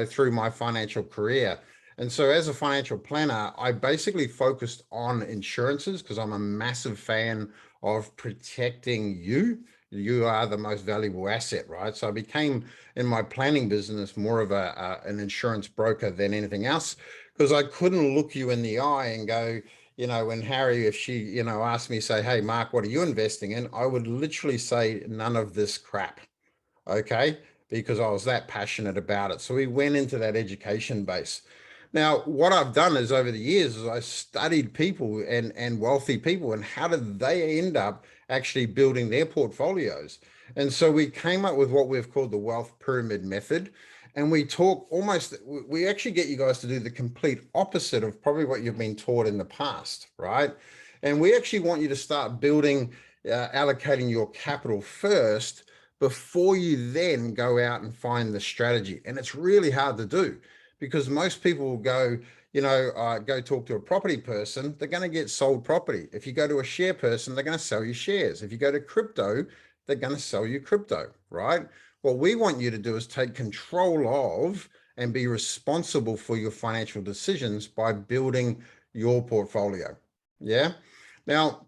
through my financial career. And so as a financial planner, I basically focused on insurances because I'm a massive fan of protecting you. You are the most valuable asset, right? So I became, in my planning business, more of an insurance broker than anything else, because I couldn't look you in the eye and go, when Harry, if she, asked me, say, hey, Mark, what are you investing in? I would literally say none of this crap, okay? Because I was that passionate about it. So we went into that education base. Now, what I've done is over the years is I studied people and wealthy people and how did they end up actually building their portfolios. And so we came up with what we've called the wealth pyramid method. And we actually get you guys to do the complete opposite of probably what you've been taught in the past, right? And we actually want you to start building, allocating your capital first before you then go out and find the strategy. And it's really hard to do because most people will go, go talk to a property person, they're going to get sold property. If you go to a share person, they're going to sell you shares. If you go to crypto, they're going to sell you crypto, right? What we want you to do is take control of and be responsible for your financial decisions by building your portfolio. Yeah. Now,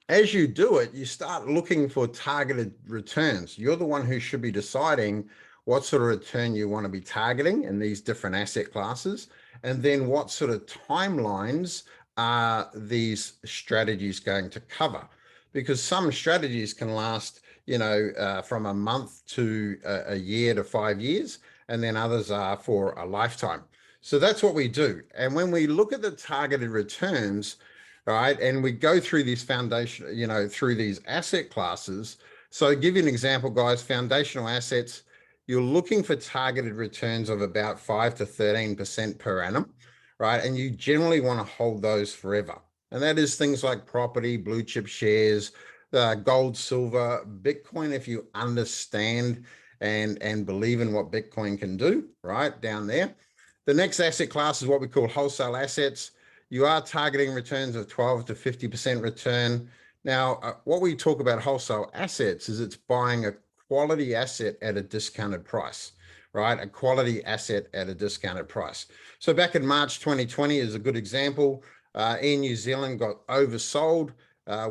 as you do it, you start looking for targeted returns. You're the one who should be deciding what sort of return you want to be targeting in these different asset classes, and then what sort of timelines are these strategies going to cover? Because some strategies can last, from a month to a year to 5 years, and then others are for a lifetime. So that's what we do. And when we look at the targeted returns, right, and we go through these foundation, through these asset classes. So I'll give you an example, guys. Foundational assets, you're looking for targeted returns of about 5 to 13% per annum, right? And you generally want to hold those forever. And that is things like property, blue chip shares, gold, silver, Bitcoin, if you understand and believe in what Bitcoin can do, right, down there. The next asset class is what we call wholesale assets. You are targeting returns of 12 to 50% return. Now, what we talk about wholesale assets is it's buying a quality asset at a discounted price, right? A quality asset at a discounted price. So back in March 2020 is a good example. Air New Zealand got oversold.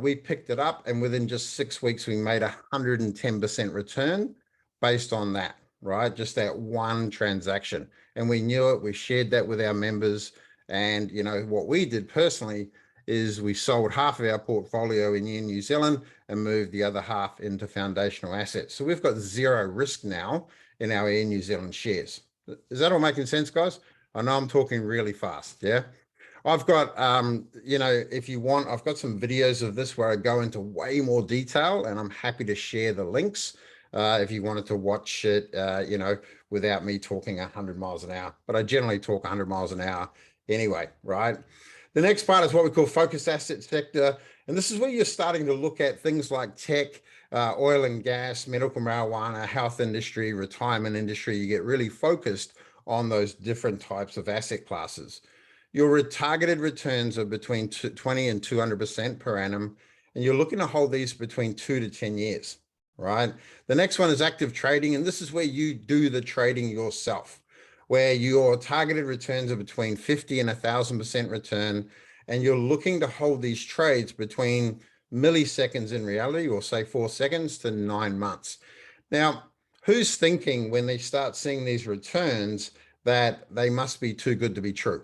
We picked it up and within just 6 weeks, we made 110% return based on that, right? Just that one transaction. And we knew it, we shared that with our members. And what we did personally is we sold half of our portfolio in New Zealand and moved the other half into foundational assets. So we've got zero risk now in our Air New Zealand shares. Is that all making sense, guys? I know I'm talking really fast, yeah? I've got, if you want, I've got some videos of this where I go into way more detail and I'm happy to share the links if you wanted to watch it, without me talking 100 miles an hour. But I generally talk 100 miles an hour anyway, right? The next part is what we call focused asset sector. And this is where you're starting to look at things like tech, oil and gas, medical marijuana, health industry, retirement industry. You get really focused on those different types of asset classes. Your targeted returns are between 20 and 200% per annum, and you're looking to hold these between 2 to 10 years, right? The next one is active trading, and this is where you do the trading yourself, where your targeted returns are between 50 and 1,000% return, and you're looking to hold these trades between milliseconds in reality, or say 4 seconds to 9 months. Now, who's thinking when they start seeing these returns that they must be too good to be true,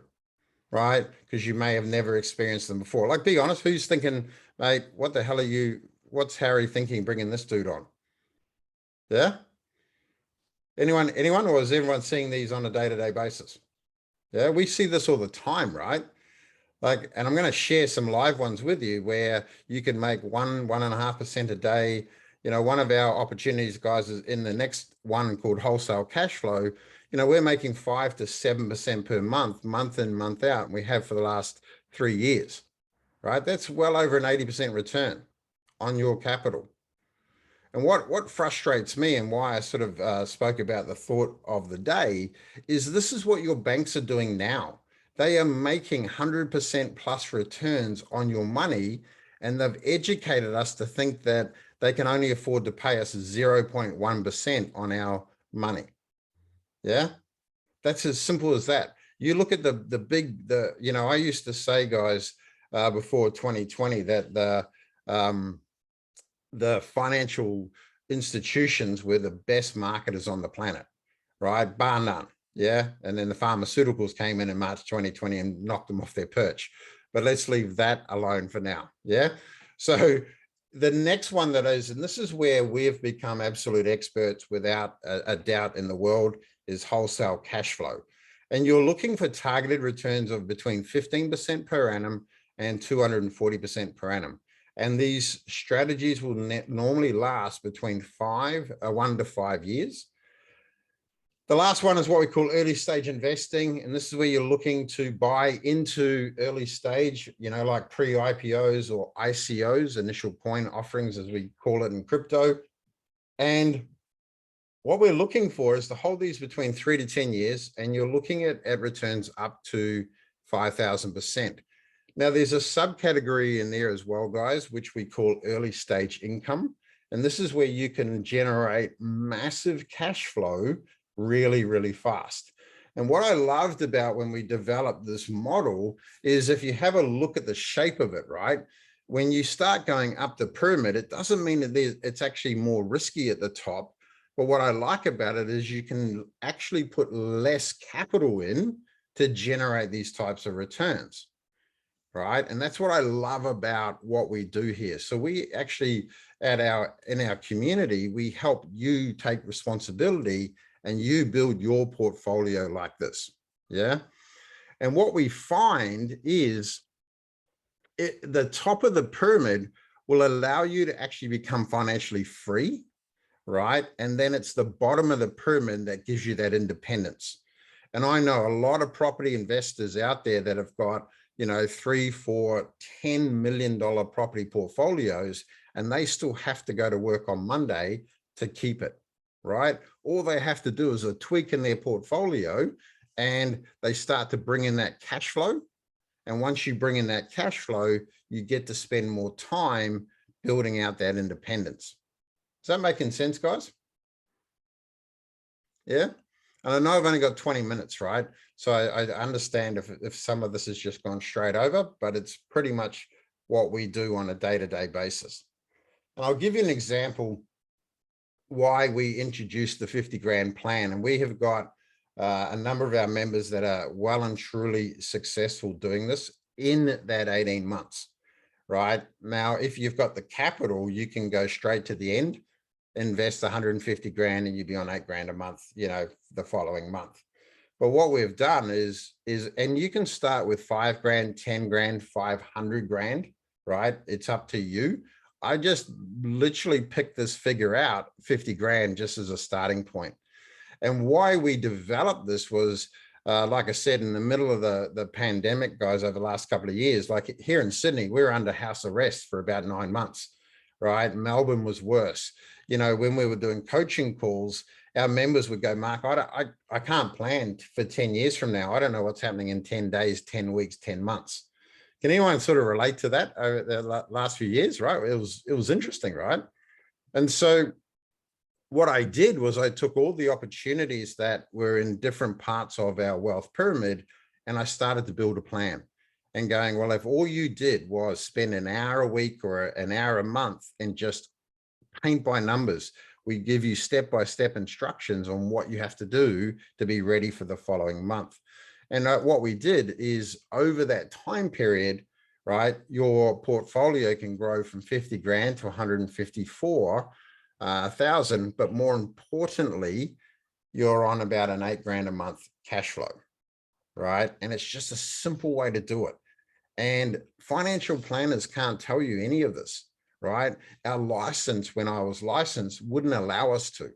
right? Because you may have never experienced them before. Like, be honest, who's thinking, mate, what the hell are you, what's Harry thinking bringing this dude on? Yeah? Anyone, or is everyone seeing these on a day-to-day basis? Yeah, we see this all the time, right? Like, and I'm going to share some live ones with you where you can make 1.5% a day. You know, one of our opportunities, guys, is in the next one called wholesale cash flow. You know, we're making 5 to 7% per month, month in, month out, and we have for the last 3 years, right? That's well over an 80% return on your capital. And what frustrates me, and why I sort of spoke about the thought of the day, is this is what your banks are doing now. They are making 100% plus returns on your money, and they've educated us to think that they can only afford to pay us 0.1% on our money. Yeah, that's as simple as that. You look at the you know, I used to say, guys, before 2020 that the financial institutions were the best marketers on the planet, right? Bar none. Yeah. And then the pharmaceuticals came in March 2020 and knocked them off their perch. But let's leave that alone for now. Yeah. So the next one that is, and this is where we've become absolute experts without a doubt in the world, is wholesale cash flow. And you're looking for targeted returns of between 15% per annum and 240% per annum. And these strategies will normally last between 1 to 5 years. The last one is what we call early stage investing. And this is where you're looking to buy into early stage, you know, like pre-IPOs or ICOs, initial coin offerings, as we call it in crypto. And what we're looking for is to hold these between 3 to 10 years, and you're looking at returns up to 5,000%. Now, there's a subcategory in there as well, guys, which we call early stage income. And this is where you can generate massive cash flow really, really fast. And what I loved about when we developed this model is if you have a look at the shape of it, right? When you start going up the pyramid, it doesn't mean that it's actually more risky at the top. But what I like about it is you can actually put less capital in to generate these types of returns, right? And that's what I love about what we do here. So we actually, in our community, we help you take responsibility and you build your portfolio like this. Yeah. And what we find is the top of the pyramid will allow you to actually become financially free, right? And then it's the bottom of the pyramid that gives you that independence. And I know a lot of property investors out there that have got, you know, $3, $4, $10 million property portfolios, and they still have to go to work on Monday to keep it, right? All they have to do is a tweak in their portfolio, and they start to bring in that cash flow. And once you bring in that cash flow, you get to spend more time building out that independence. Is that making sense, guys? Yeah. And I know I've only got 20 minutes, right? So I understand if some of this has just gone straight over, but it's pretty much what we do on a day-to-day basis. And I'll give you an example why we introduced the 50 grand plan. And we have got a number of our members that are well and truly successful doing this in that 18 months, right? Now, if you've got the capital, you can go straight to the end, invest 150 grand and you'd be on 8 grand a month, you know, the following month. But what we've done is, and you can start with 5 grand, 10 grand, 500 grand, right? It's up to you. I just literally picked this figure out, 50 grand, just as a starting point. And why we developed this was, like I said, in the middle of the pandemic, guys, over the last couple of years, like here in Sydney, we were under house arrest for about 9 months, right? Melbourne was worse. You know, when we were doing coaching calls, our members would go, Mark, I can't plan for 10 years from now. I don't know what's happening in 10 days, 10 weeks, 10 months. Can anyone sort of relate to that over the last few years, right? It was interesting, right? And so what I did was I took all the opportunities that were in different parts of our wealth pyramid, and I started to build a plan and going, well, if all you did was spend an hour a week or an hour a month and just paint by numbers, we give you step-by-step instructions on what you have to do to be ready for the following month. And what we did is over that time period, right, your portfolio can grow from 50 grand to 154,000, but more importantly, you're on about an 8 grand a month cash flow, right? And it's just a simple way to do it. And financial planners can't tell you any of this, right? Our license, when I was licensed, wouldn't allow us to.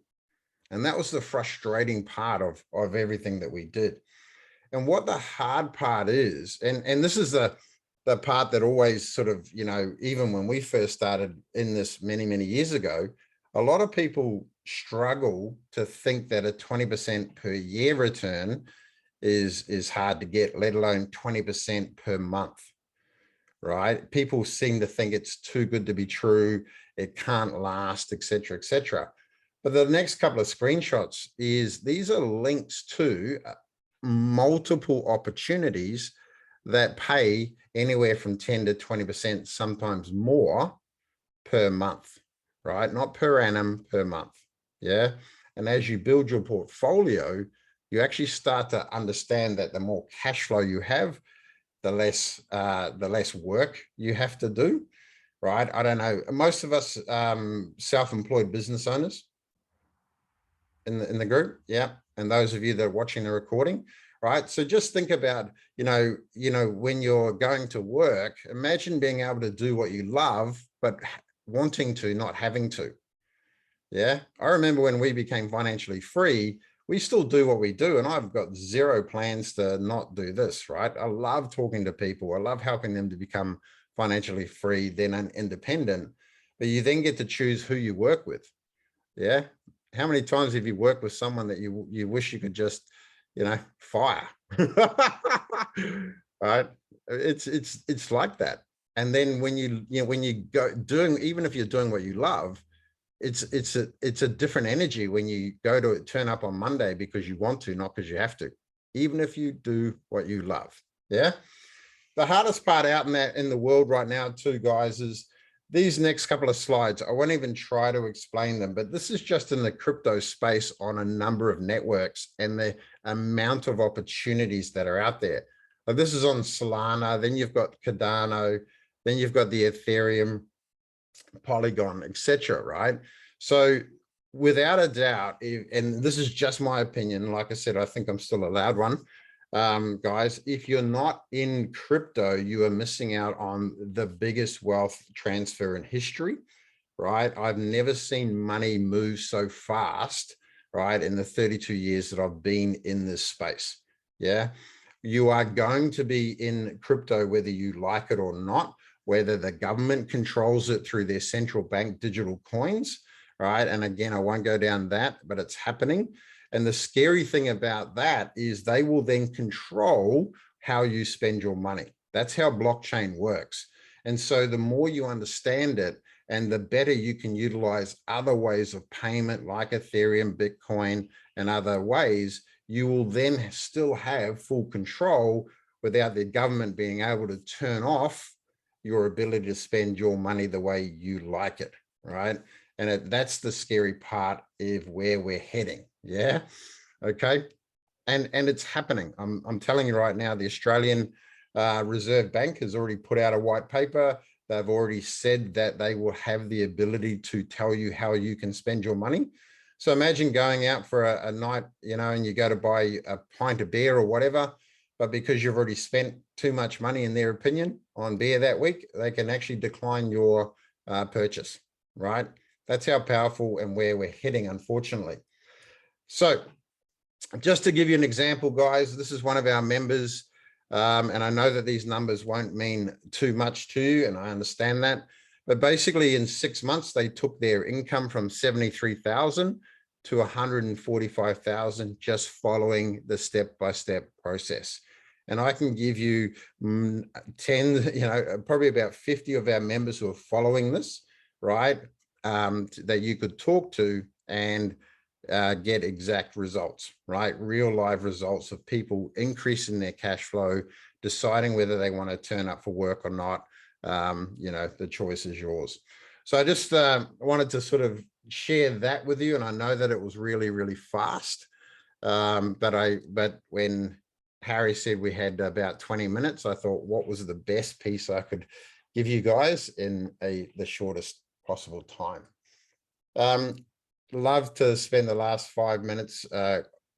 And that was the frustrating part of everything that we did. And what the hard part is, and this is the part that always sort of, you know, even when we first started in this many, many years ago, a lot of people struggle to think that a 20% per year return is hard to get, let alone 20% per month, right? People seem to think it's too good to be true. It can't last, et cetera, et cetera. But the next couple of screenshots is these are links to multiple opportunities that pay anywhere from 10 to 20%, sometimes more per month, right? Not per annum, per month. Yeah. And as you build your portfolio, you actually start to understand that the more cash flow you have, the less work you have to do, right? I don't know. Most of us self-employed business owners in the group. Yeah. And those of you that are watching the recording, right? So just think about, you know, when you're going to work, imagine being able to do what you love, but wanting to, not having to. Yeah. I remember when we became financially free, we still do what we do. And I've got zero plans to not do this, right? I love talking to people. I love helping them to become financially free, then independent, but you then get to choose who you work with. Yeah. How many times have you worked with someone that you wish you could just, you know, fire? Right? It's like that. And then when you go doing, even if you're doing what you love, it's a different energy when you go to turn up on Monday because you want to, not because you have to, even if you do what you love. Yeah. The hardest part out in the world right now too, guys, is these next couple of slides. I won't even try to explain them, but this is just in the crypto space on a number of networks and the amount of opportunities that are out there. Like this is on Solana, then you've got Cardano, then you've got the Ethereum, Polygon, etc. Right? So without a doubt, and this is just my opinion, like I said, I think I'm still allowed one. Guys, if you're not in crypto, you are missing out on the biggest wealth transfer in history, right? I've never seen money move so fast, right? In the 32 years that I've been in this space. Yeah. You are going to be in crypto, whether you like it or not, whether the government controls it through their central bank digital coins, right? And again, I won't go down that, but it's happening. And the scary thing about that is they will then control how you spend your money. That's how blockchain works. And so the more you understand it and the better you can utilize other ways of payment like Ethereum, Bitcoin, and other ways, you will then still have full control without the government being able to turn off your ability to spend your money the way you like it, right? And that's the scary part of where we're heading. Yeah. Okay. And it's happening. I'm telling you right now, the Australian Reserve Bank has already put out a white paper. They've already said that they will have the ability to tell you how you can spend your money. So imagine going out for a night, you know, and you go to buy a pint of beer or whatever, but because you've already spent too much money, in their opinion, on beer that week, they can actually decline your purchase, right? That's how powerful and where we're heading, unfortunately. So just to give you an example, guys, this is one of our members. And I know that these numbers won't mean too much to you, and I understand that. But basically in 6 months, they took their income from 73,000 to 145,000 just following the step-by-step process. And I can give you 10, probably about 50 of our members who are following this, right? That you could talk to and get exact results, right? Real live results of people increasing their cash flow, deciding whether they want to turn up for work or not. The choice is yours. So I just wanted to sort of share that with you. And I know that it was really, really fast. But when Harry said we had about 20 minutes, I thought, what was the best piece I could give you guys in the shortest possible time? Love to spend the last 5 minutes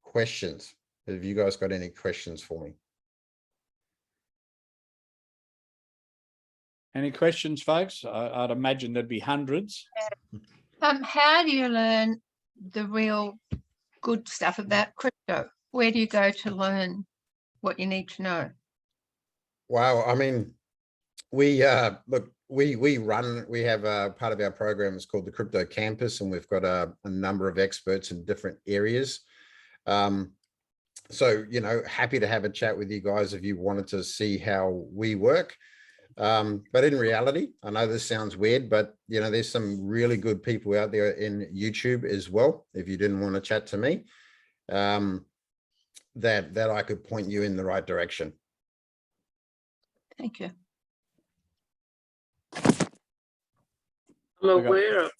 questions. Have you guys got any questions for me? Any questions, folks? I'd imagine there'd be hundreds. How do you learn the real good stuff about crypto? Where do you go to learn what you need to know? Wow, I mean, we have a part of our program is called the Crypto Campus, and we've got a number of experts in different areas. So, happy to have a chat with you guys if you wanted to see how we work. But in reality, I know this sounds weird, but there's some really good people out there in YouTube as well. If you didn't want to chat to me, that I could point you in the right direction. Thank you. I'm aware of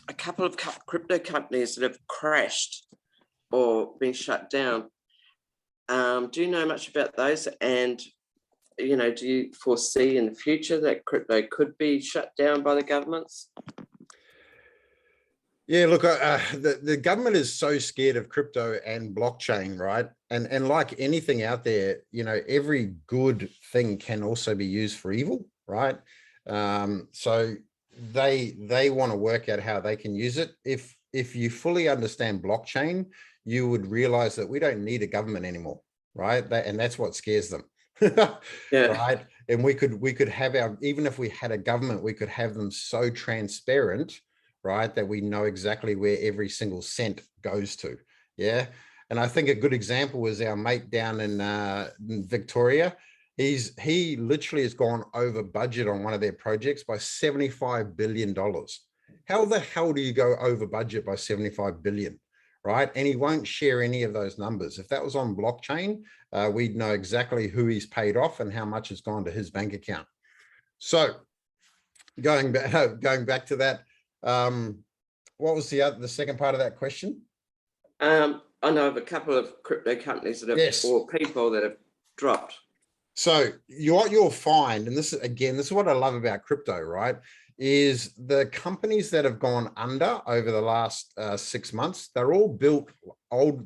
a couple of crypto companies that have crashed or been shut down. Do you know much about those? And do you foresee in the future that crypto could be shut down by the governments? Yeah, look, the government is so scared of crypto and blockchain, right? And like anything out there, every good thing can also be used for evil, right? So they want to work out how they can use it. If you fully understand blockchain, you would realize that we don't need a government anymore, right? And that's what scares them. Yeah. Right. And we could have even if we had a government, we could have them so transparent, right, that we know exactly where every single cent goes to. Yeah. And I think a good example was our mate down in Victoria. He literally has gone over budget on one of their projects by $75 billion. How the hell do you go over budget by 75 billion? Right? And he won't share any of those numbers. If that was on blockchain, we'd know exactly who he's paid off and how much has gone to his bank account. So going back to that, what was the second part of that question? I know of a couple of crypto companies that have, or people that have dropped. So what you'll find, and this is what I love about crypto, right, is the companies that have gone under over the last 6 months, they're all built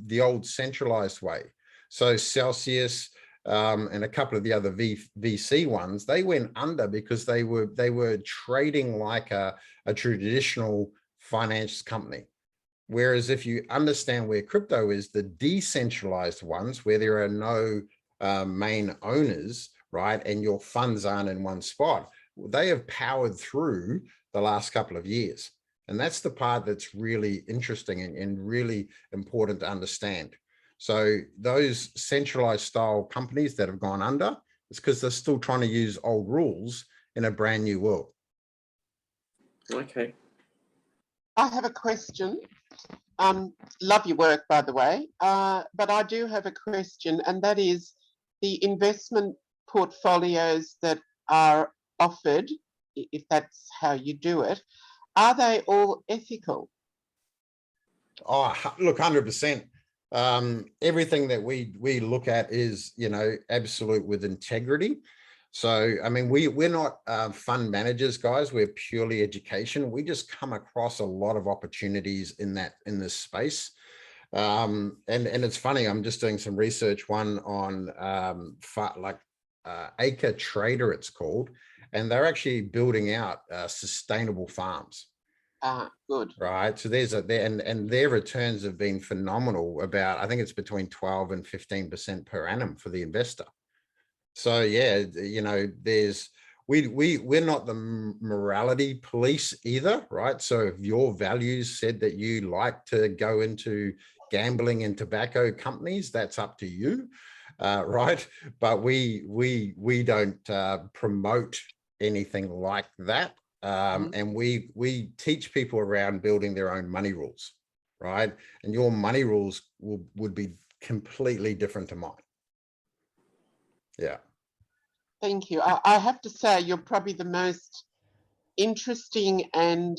the old centralized way. So Celsius and a couple of the other VC ones, they went under because they were trading like a traditional finance company. Whereas if you understand where crypto is, the decentralized ones, where there are no main owners, right, and your funds aren't in one spot, they have powered through the last couple of years. And that's the part that's really interesting and really important to understand. So those centralized style companies that have gone under, it's because they're still trying to use old rules in a brand new world. Okay. I have a question. Love your work, by the way, but I do have a question, and that is the investment portfolios that are offered, if that's how you do it, are they all ethical? Oh, look, 100%. Everything that we look at is, absolute with integrity. So, I mean, we're not fund managers, guys. We're purely education. We just come across a lot of opportunities in this space. And it's funny, I'm just doing some research, one on Acre Trader, it's called, and they're actually building out sustainable farms. Good. Right. So and their returns have been phenomenal. I think it's between 12 and 15% per annum for the investor. So yeah, we're not the morality police either, right? So if your values said that you like to go into gambling and tobacco companies, that's up to you, right? But we don't promote anything like that. And we teach people around building their own money rules, right? And your money rules would be completely different to mine. Yeah. Thank you. I have to say, you're probably the most interesting and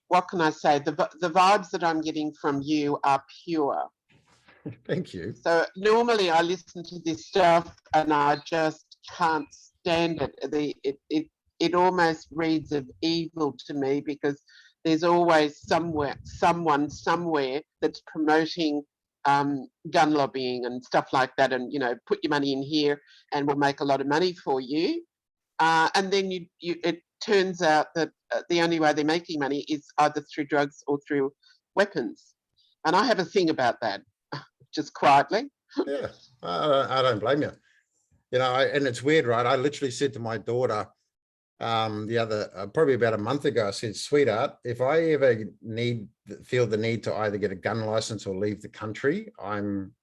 what can I say? The vibes that I'm getting from you are pure. Thank you. So normally I listen to this stuff and I just can't stand it. It almost reads of evil to me, because there's always someone somewhere that's promoting gun lobbying and stuff like that, and put your money in here and we'll make a lot of money for you, and then it turns out that the only way they're making money is either through drugs or through weapons. And I have a thing about that, just quietly. Yeah, I don't blame you. And it's weird, right? I literally said to my daughter probably about a month ago, I said, sweetheart, if I ever feel the need to either get a gun license or leave the country, I'm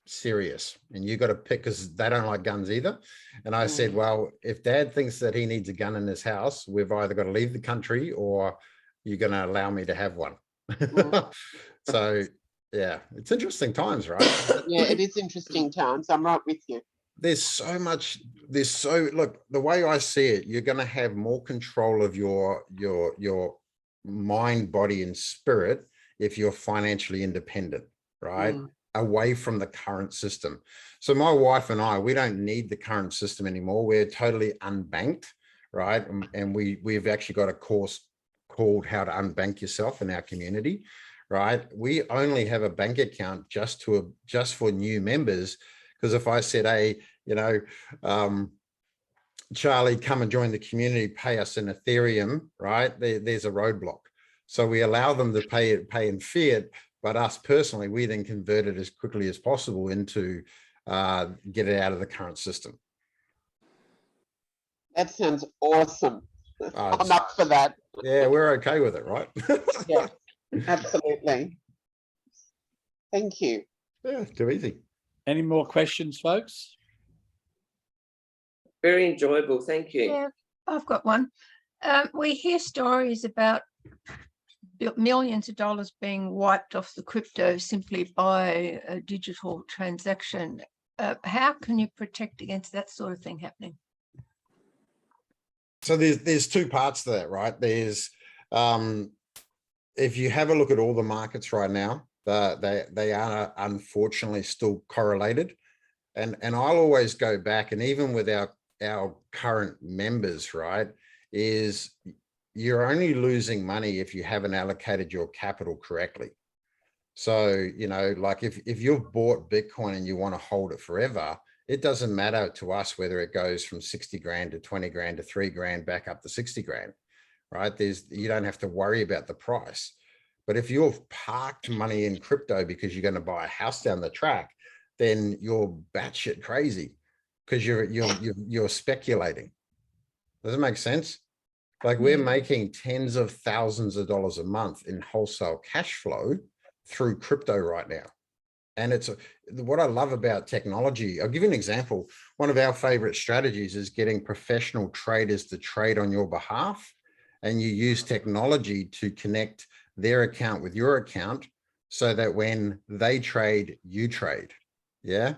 serious, and you got to pick, because they don't like guns either. And I said, well, if dad thinks that he needs a gun in his house, we've either got to leave the country or you're going to allow me to have one. So yeah, it's interesting times, right? Yeah, it is interesting times. I'm right with you. Look, the way I see it, you're going to have more control of your mind, body, and spirit if you're financially independent, right? Away from the current system. So my wife and I, we don't need the current system anymore. We're totally unbanked, right? And we've actually got a course called How to Unbank Yourself in our community, right? We only have a bank account just for new members. Because if I said, hey, Charlie, come and join the community, pay us in Ethereum, right? There's a roadblock. So we allow them to pay in fiat, but us personally, we then convert it as quickly as possible into get it out of the current system. That sounds awesome. I'm up for that. Yeah, we're okay with it, right? Yeah, absolutely. Thank you. Yeah, too easy. Any more questions, folks? Very enjoyable, thank you. Yeah, I've got one. We hear stories about millions of dollars being wiped off the crypto simply by a digital transaction. How can you protect against that sort of thing happening? So there's two parts to that, right? There's if you have a look at all the markets right now, they are unfortunately still correlated, and I'll always go back, and even with our current members, right, is you're only losing money if you haven't allocated your capital correctly. So like if you've bought Bitcoin and you want to hold it forever, it doesn't matter to us whether it goes from 60 grand to 20 grand to 3 grand back up to 60 grand, right? You don't have to worry about the price. But if you've parked money in crypto because you're going to buy a house down the track, then you're batshit crazy because you're speculating. Does it make sense? Like we're making tens of thousands of dollars a month in wholesale cash flow through crypto right now. And it's what I love about technology. I'll give you an example. One of our favorite strategies is getting professional traders to trade on your behalf. And you use technology to connect their account with your account so that when they trade, you trade. Yeah.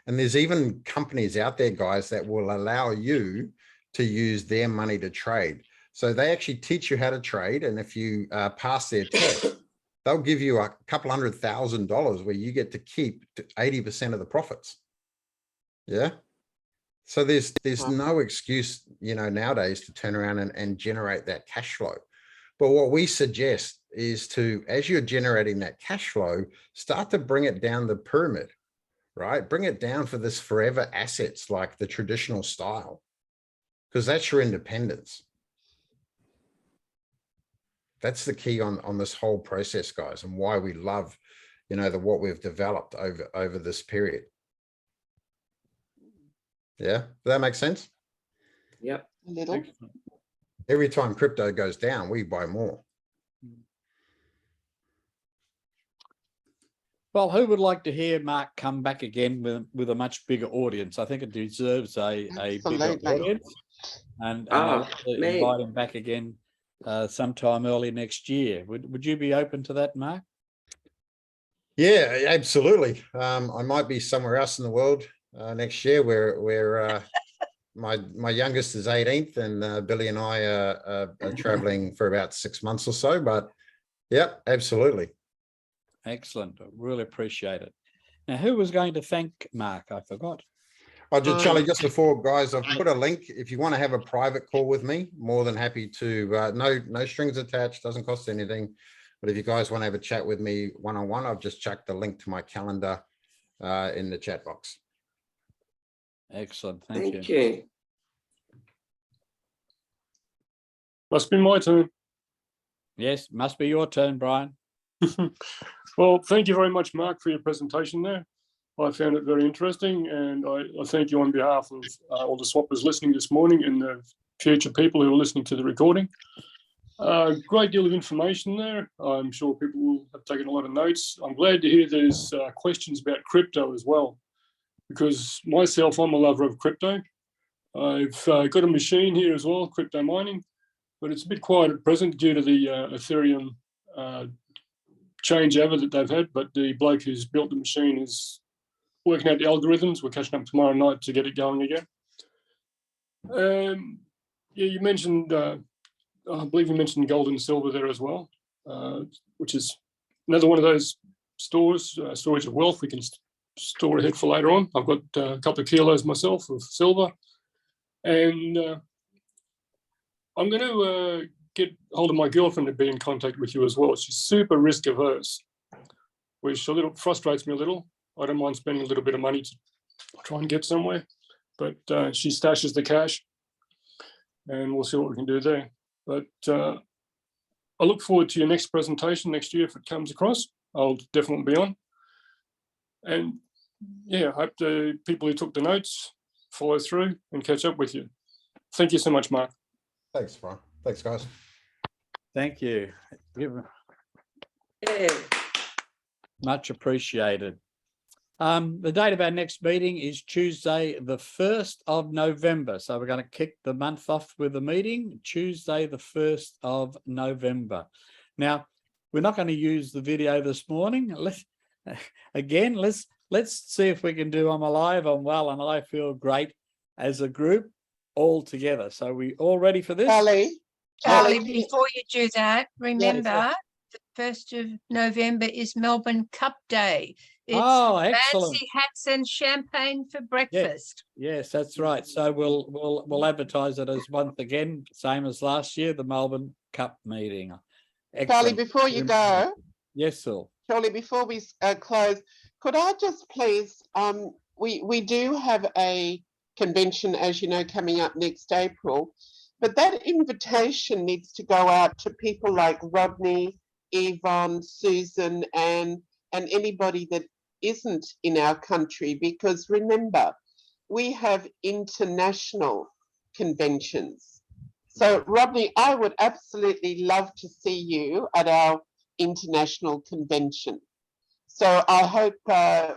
And there's even companies out there, guys, that will allow you to use their money to trade. So they actually teach you how to trade. And if you pass their test, they'll give you a couple $100,000 where you get to keep 80% of the profits. Yeah. So there's no excuse, nowadays to turn around and generate that cash flow. But what we suggest is to, as you're generating that cash flow, start to bring it down the pyramid, right? Bring it down for this forever assets like the traditional style, because that's your independence. That's the key on this whole process, guys, and why we love, what we've developed over this period. Yeah, does that make sense? Yep. a little. Excellent. Every time crypto goes down, we buy more. Well, who would like to hear Mark come back again with a much bigger audience? I think it deserves a bigger Absolutely. audience. And I'd Ah, like to me. invite him back again sometime early next year. Would you be open to that, Mark? Yeah, absolutely. I might be somewhere else in the world next year where my youngest is 18th and Billy and I are traveling for about 6 months or so. But yep, absolutely. Excellent. I really appreciate it. Now, who was going to thank Mark? I forgot. Oh, just Charlie, just before, guys, I've put a link. If you want to have a private call with me, more than happy to. No strings attached, doesn't cost anything. But if you guys want to have a chat with me one-on-one, I've just chucked the link to my calendar in the chat box. Excellent. Thank you. Must be my turn. Yes, must be your turn, Brian. Well, thank you very much, Mark, for your presentation there. I found it very interesting, and I thank you on behalf of all the swappers listening this morning and the future people who are listening to the recording. Great deal of information there. I'm sure people will have taken a lot of notes. I'm glad to hear there's questions about crypto as well, because myself, I'm a lover of crypto. I've got a machine here as well, crypto mining, but it's a bit quiet at present due to the Ethereum changeover that they've had. But the bloke who's built the machine is working out the algorithms. We're catching up tomorrow night to get it going again. Yeah, you mentioned, I believe you mentioned gold and silver there as well, which is another one of those stores, storage of wealth. We can store ahead for later on. I've got a couple of kilos myself of silver, and I'm going to get hold of my girlfriend to be in contact with you as well. She's super risk averse, which a little frustrates me a little. I don't mind spending a little bit of money to try and get somewhere, but she stashes the cash, and we'll see what we can do there. But I look forward to your next presentation next year if it comes across. I'll definitely be on. And yeah, I hope the people who took the notes follow through and catch up with you. Thank you so much, Mark. Thanks, Brian. Thanks, guys. Thank you. Yeah. Much appreciated. The date of our next meeting is Tuesday, the 1st of November. So we're going to kick the month off with a meeting, Tuesday, the 1st of November. Now, we're not going to use the video this morning. Let's see if we can do I'm Alive, I'm Well, and I Feel Great as a group all together. So we all ready for this? Charlie, Charlie, before you do that, remember the 1st of November is Melbourne Cup Day. It's Oh, excellent. fancy hats and champagne for breakfast. Yes, that's right. So we'll advertise it as once again, same as last year, the Melbourne Cup meeting. Charlie, Excellent. before you go, Yes, Phil. Charlie, before we close, could I just please, we do have a convention, as you know, coming up next April, but that invitation needs to go out to people like Rodney, Yvonne, Susan, and anybody that isn't in our country, because remember, we have international conventions. So Rodney, I would absolutely love to see you at our international convention. So I hope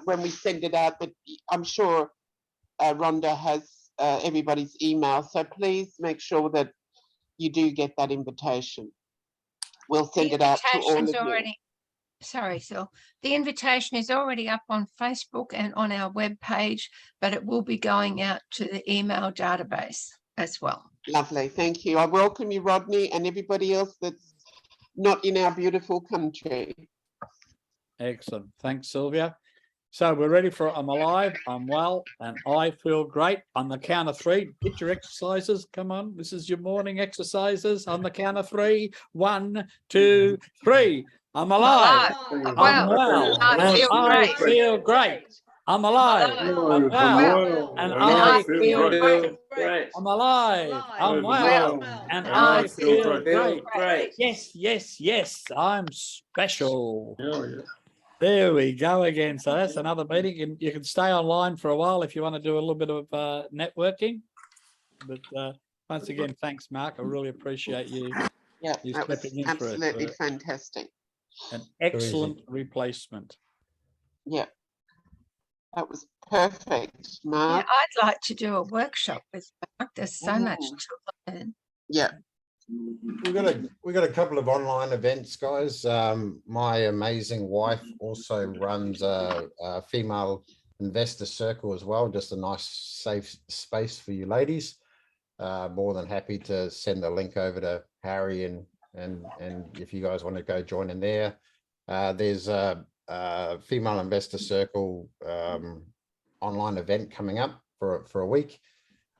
when we send it out, that I'm sure Rhonda has everybody's email. So please make sure that you do get that invitation. We'll send it out to all of you. Sorry, Phil. The invitation is already up on Facebook and on our webpage, but it will be going out to the email database as well. Lovely, thank you. I welcome you, Rodney, and everybody else that's not in our beautiful country. Excellent. Thanks, Sylvia. So we're ready for I'm Alive, I'm Well, and I Feel Great. On the count of 3, get your exercises. Come on, this is your morning exercises. On the count of 3, 1, 2, 3. I'm alive. I'm well. I feel great. I'm alive. I'm well. And I feel great. I'm alive. I'm well. And I feel great. Yes, yes, yes. I'm special. There we go again. So that's another meeting. You can stay online for a while if you want to do a little bit of networking. But Once again, thanks, Mark. I really appreciate you. Yeah, You that was stepping in for it, absolutely for fantastic. an excellent replacement. Yeah, that was perfect, Yeah, Mark. I'd like to do a workshop with Mark. There's so much Mm. to learn. Yeah, We got a couple of online events, guys. My amazing wife also runs a female investor circle as well. Just a nice, safe space for you ladies. More than happy to send a link over to Harry and if you guys want to go join in there. There's a female investor circle online event coming up for a week.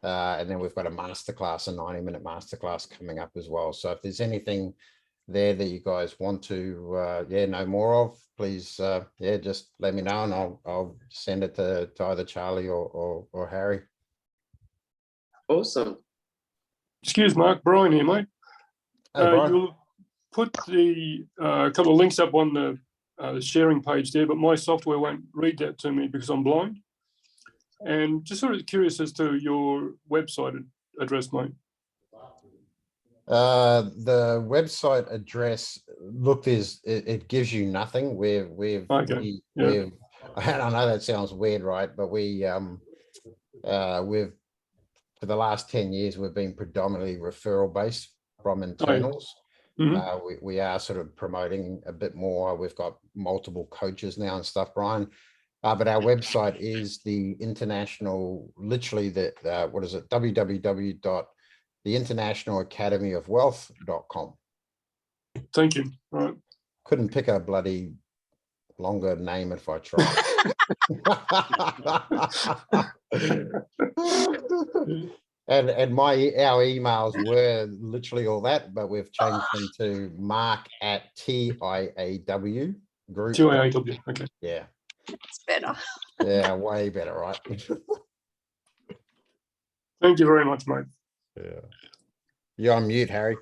And then we've got a masterclass, a 90-minute masterclass coming up as well. So if there's anything there that you guys want to know more of, please just let me know and I'll send it to either Charlie or Harry. Awesome. Excuse Mark, Brian here, mate. Hey, Brian. You'll put the couple of links up on the sharing page there, but my software won't read that to me because I'm blind. And just sort of curious as to your website address, mate. The website address, look, it gives you nothing. And I know that sounds weird, right? But we've for the last 10 years we've been predominantly referral based from internals. We are sort of promoting a bit more. We've got multiple coaches now and stuff, Brian. But our website is the international, literally what is it? www.theinternationalacademyofwealth.com. Thank you. All right. Couldn't pick a bloody longer name if I tried. and our emails were literally all that, but we've changed them to mark@TIAW group. TIAW, okay. Yeah. It's better. Yeah, way better, right? Thank you very much, mate. Yeah. You're on mute, Harry.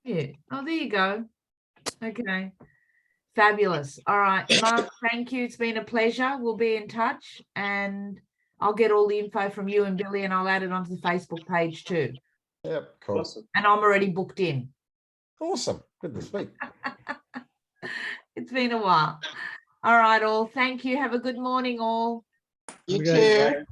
Yeah. Oh, there you go. Okay. Fabulous. All right, Mark, thank you. It's been a pleasure. We'll be in touch and I'll get all the info from you and Billy and I'll add it onto the Facebook page too. Yep, cool. Awesome. And I'm already booked in. Awesome. Good to speak. It's been a while. All right, all. Thank you. Have a good morning, all. you Okay. too.